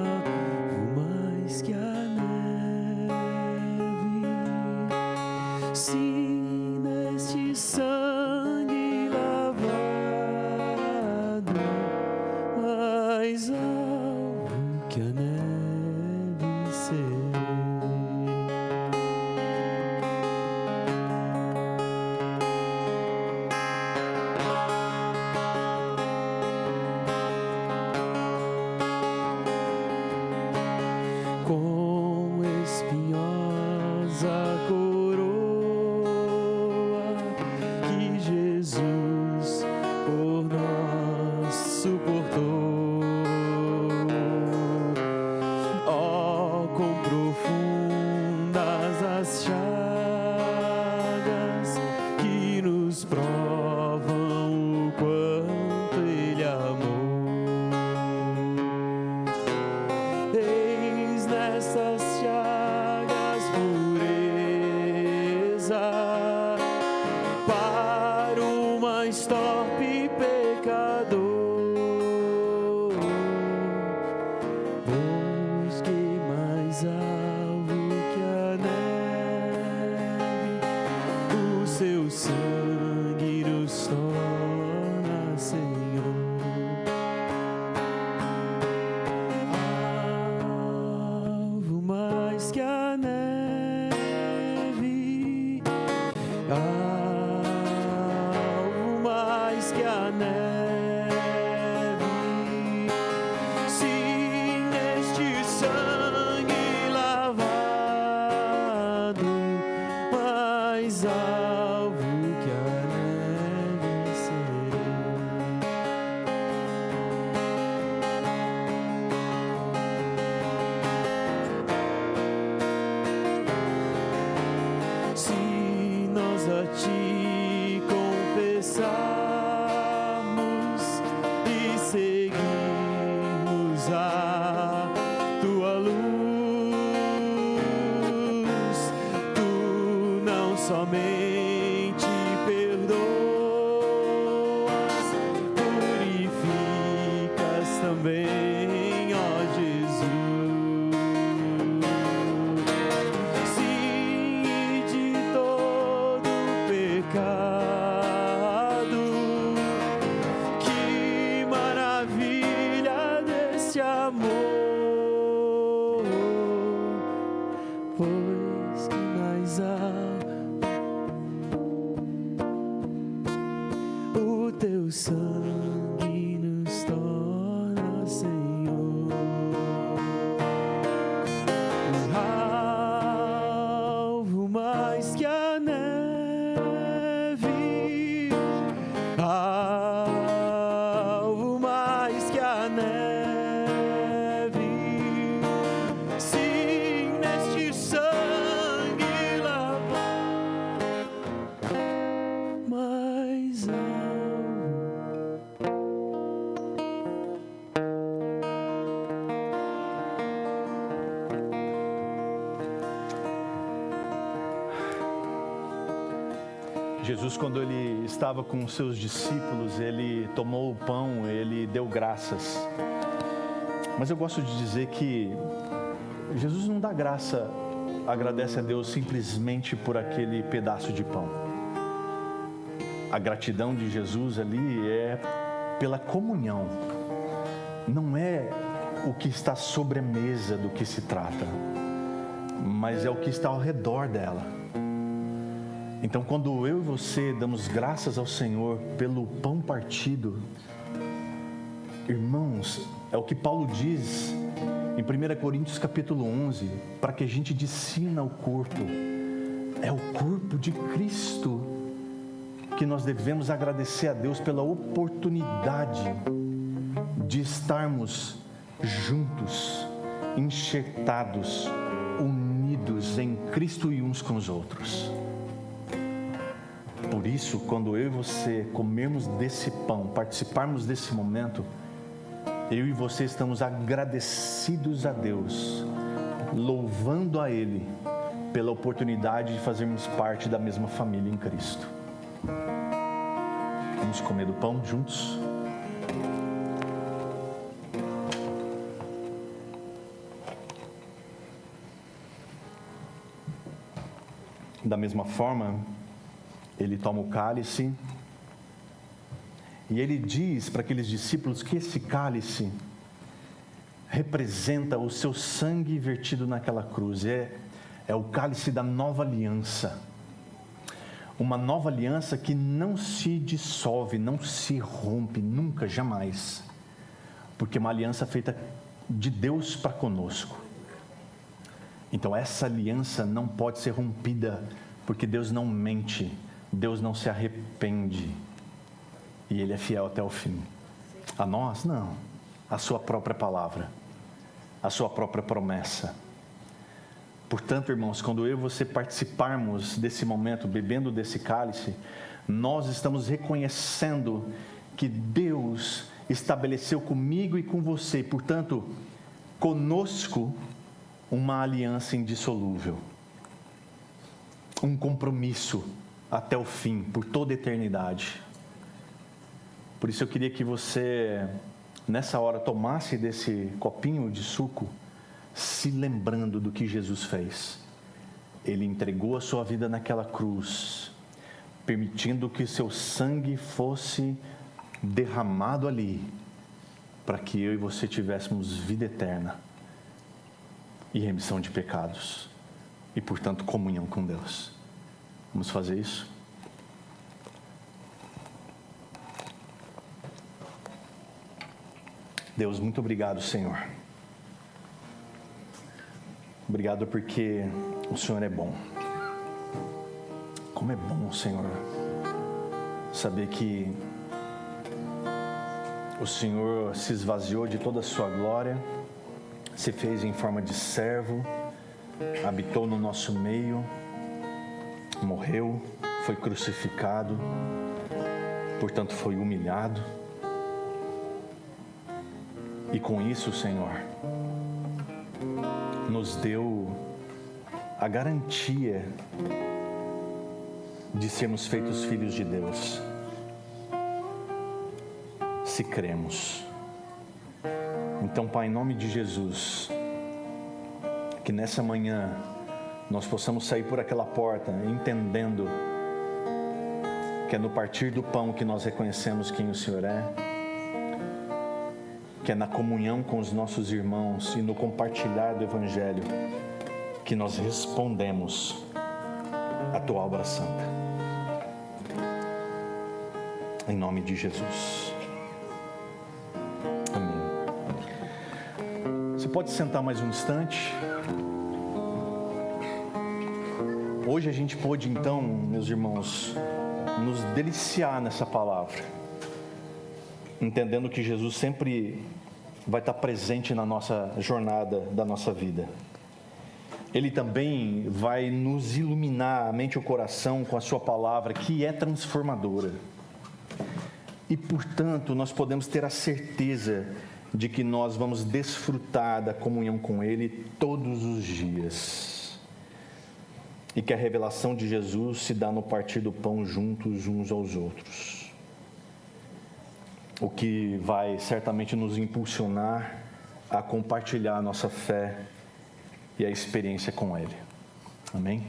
alvo mais que a neve, sim, neste sangue lavado, mais alvo que a neve serei. Com espinhosa coroa que Jesus por nós suportou. Oh, quão profundas as chagas que nos provam o quanto Ele amou. Eis nessas chagas pureza para o mais torpe pecador, pois que mais alvo que a neve, o seu sangue nos torna Senhor. Alvo mais que a neve, alvo mais que a neve, sim, neste sangue lavado, mais alvo que a neve serei. Se nós a ti confessarmos e seguirmos a tua luz, tu não somente perdoas, purificas também, ó Jesus. Sim, e de todo pecado, que maravilha desse amor, pois que mais há o teu sangue nos torna Senhor. Alvo mais que a neve, alvo mais que a neve, sim, neste sangue lavado, mais alvo. Jesus, quando ele estava com os seus discípulos, ele tomou o pão, ele deu graças. Mas eu gosto de dizer que Jesus não dá graça, agradece a Deus simplesmente por aquele pedaço de pão. A gratidão de Jesus ali é pela comunhão. Não é o que está sobre a mesa do que se trata, mas é o que está ao redor dela. Então, quando eu e você damos graças ao Senhor pelo pão partido, irmãos, é o que Paulo diz Em 1 Coríntios capítulo 11, para que a gente discina o corpo. É o corpo de Cristo que nós devemos agradecer a Deus pela oportunidade de estarmos juntos, enxertados, unidos em Cristo e uns com os outros. Por isso, quando eu e você comermos desse pão, participarmos desse momento, eu e você estamos agradecidos a Deus, louvando a Ele pela oportunidade de fazermos parte da mesma família em Cristo. Vamos comer do pão juntos? Da mesma forma, ele toma o cálice e ele diz para aqueles discípulos que esse cálice representa o seu sangue vertido naquela cruz. É o cálice da nova aliança. Uma nova aliança que não se dissolve, não se rompe, nunca, jamais. Porque é uma aliança feita de Deus para conosco. Então essa aliança não pode ser rompida, porque Deus não mente, Deus não se arrepende. E Ele é fiel até o fim. A nós, não. A sua própria palavra, a sua própria promessa. Portanto, irmãos, quando eu e você participarmos desse momento, bebendo desse cálice, nós estamos reconhecendo que Deus estabeleceu comigo e com você, portanto, conosco, uma aliança indissolúvel. Um compromisso até o fim, por toda a eternidade. Por isso eu queria que você, nessa hora, tomasse desse copinho de suco, se lembrando do que Jesus fez. Ele entregou a sua vida naquela cruz, permitindo que seu sangue fosse derramado ali, para que eu e você tivéssemos vida eterna e remissão de pecados, e portanto comunhão com Deus. Vamos fazer isso? Deus, muito obrigado, Senhor. Obrigado porque o Senhor é bom. Como é bom, Senhor, saber que o Senhor se esvaziou de toda a sua glória, se fez em forma de servo, habitou no nosso meio, morreu, foi crucificado, portanto foi humilhado. E com isso, Senhor, nos deu a garantia de sermos feitos filhos de Deus, se cremos. Então, Pai, em nome de Jesus, que nessa manhã nós possamos sair por aquela porta entendendo que é no partir do pão que nós reconhecemos quem o Senhor é, que é na comunhão com os nossos irmãos e no compartilhar do Evangelho que nós respondemos a Tua obra santa. Em nome de Jesus. Amém. Você pode sentar mais um instante. Hoje a gente pôde então, meus irmãos, nos deliciar nessa palavra, entendendo que Jesus sempre vai estar presente na nossa jornada da nossa vida. Ele também vai nos iluminar a mente e o coração com a sua palavra, que é transformadora. E, portanto, nós podemos ter a certeza de que nós vamos desfrutar da comunhão com Ele todos os dias. E que a revelação de Jesus se dá no partir do pão juntos uns aos outros. O que vai certamente nos impulsionar a compartilhar a nossa fé e a experiência com Ele. Amém?